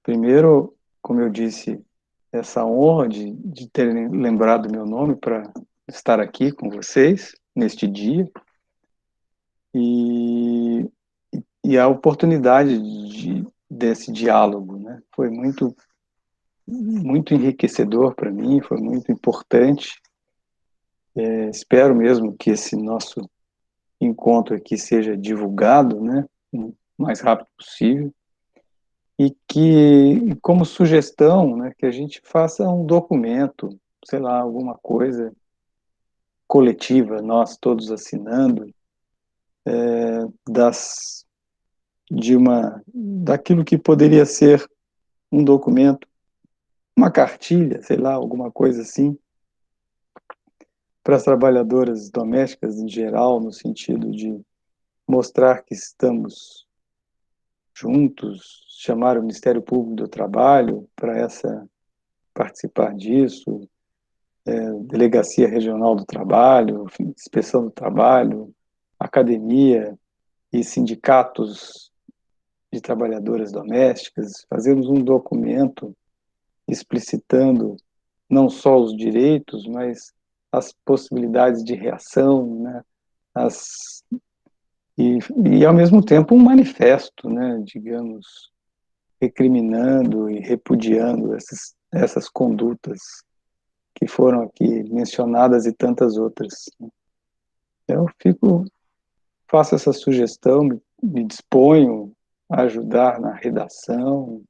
Speaker 6: Primeiro, como eu disse, essa honra de terem lembrado meu nome para estar aqui com vocês neste dia. E a oportunidade desse diálogo, né? Foi muito, muito enriquecedor para mim, foi muito importante. Espero mesmo que esse nosso encontro aqui seja divulgado, né? O mais rápido possível. E que, como sugestão, né, que a gente faça um documento, sei lá, alguma coisa coletiva, nós todos assinando, daquilo que poderia ser um documento, uma cartilha, sei lá, alguma coisa assim, para as trabalhadoras domésticas em geral, no sentido de mostrar que estamos juntos, chamar o Ministério Público do Trabalho para participar disso, Delegacia Regional do Trabalho, Inspeção do Trabalho, academia e sindicatos de trabalhadoras domésticas, fazermos um documento explicitando não só os direitos, mas as possibilidades de reação, né? E ao mesmo tempo um manifesto, né, digamos, recriminando e repudiando essas condutas que foram aqui mencionadas e tantas outras. Eu faço essa sugestão, me disponho a ajudar na redação,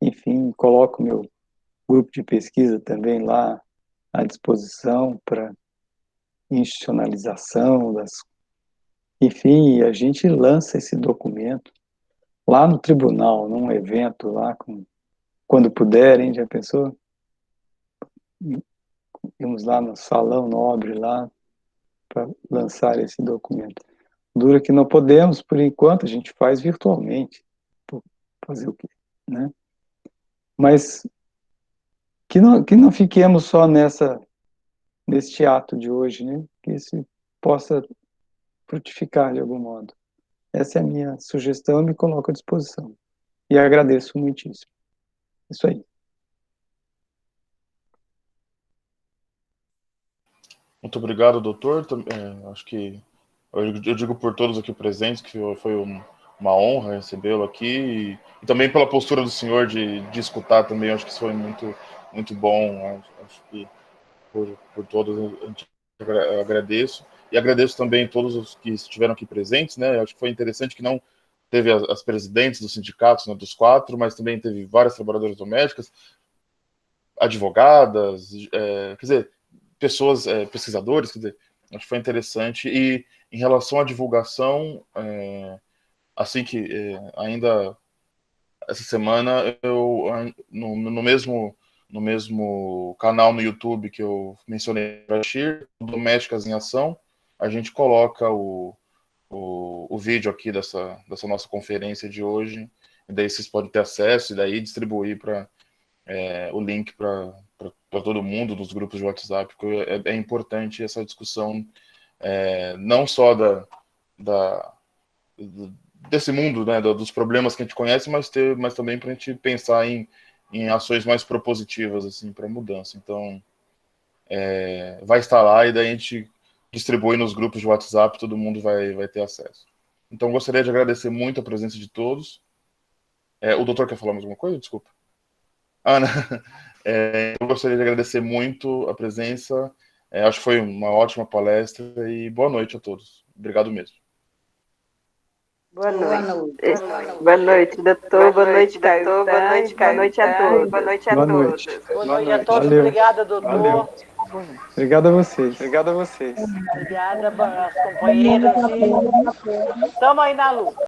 Speaker 6: enfim, coloco meu grupo de pesquisa também lá à disposição para institucionalização enfim, a gente lança esse documento lá no tribunal, num evento lá, quando puderem, já pensou? Vamos lá no Salão Nobre lá para lançar esse documento. Dura que não podemos, por enquanto, a gente faz virtualmente. Fazer o quê, né? Mas que não fiquemos só neste ato de hoje, né? Que isso possa frutificar de algum modo. Essa é a minha sugestão e me coloco à disposição. E agradeço muitíssimo. Isso aí.
Speaker 1: Muito obrigado, doutor. Acho que eu digo por todos aqui presentes que foi uma honra recebê-lo aqui e também pela postura do senhor de escutar também, acho que isso foi muito, muito bom, acho que por todos eu agradeço, e agradeço também todos os que estiveram aqui presentes, né, acho que foi interessante que não teve as presidentes dos sindicatos, né, dos 4, mas também teve várias trabalhadoras domésticas, advogadas, quer dizer, pessoas, pesquisadores, quer dizer, acho que foi interessante. E em relação à divulgação, assim que ainda essa semana, eu no mesmo canal no YouTube que eu mencionei para a Shir, Domésticas em Ação, a gente coloca o vídeo aqui dessa nossa conferência de hoje, e daí vocês podem ter acesso e daí distribuir o link para todo mundo dos grupos de WhatsApp, porque é importante essa discussão, não só desse mundo, né, dos problemas que a gente conhece, mas também para a gente pensar em ações mais propositivas assim, para mudança. Então, vai estar lá e daí a gente distribui nos grupos de WhatsApp, todo mundo vai ter acesso. Então, gostaria de agradecer muito a presença de todos. O doutor quer falar mais alguma coisa? Desculpa. Ana, eu gostaria de agradecer muito a presença. Acho que foi uma ótima palestra e boa noite a todos. Obrigado mesmo.
Speaker 5: Boa noite. Boa noite, doutor. Boa noite, Caio. Boa noite, Caio. Boa noite a todos. Boa noite a todos.
Speaker 14: Boa noite a todos. Obrigada, doutor.
Speaker 6: Valeu. Obrigado a vocês.
Speaker 14: Obrigada, companheiros. Estamos aí na luta.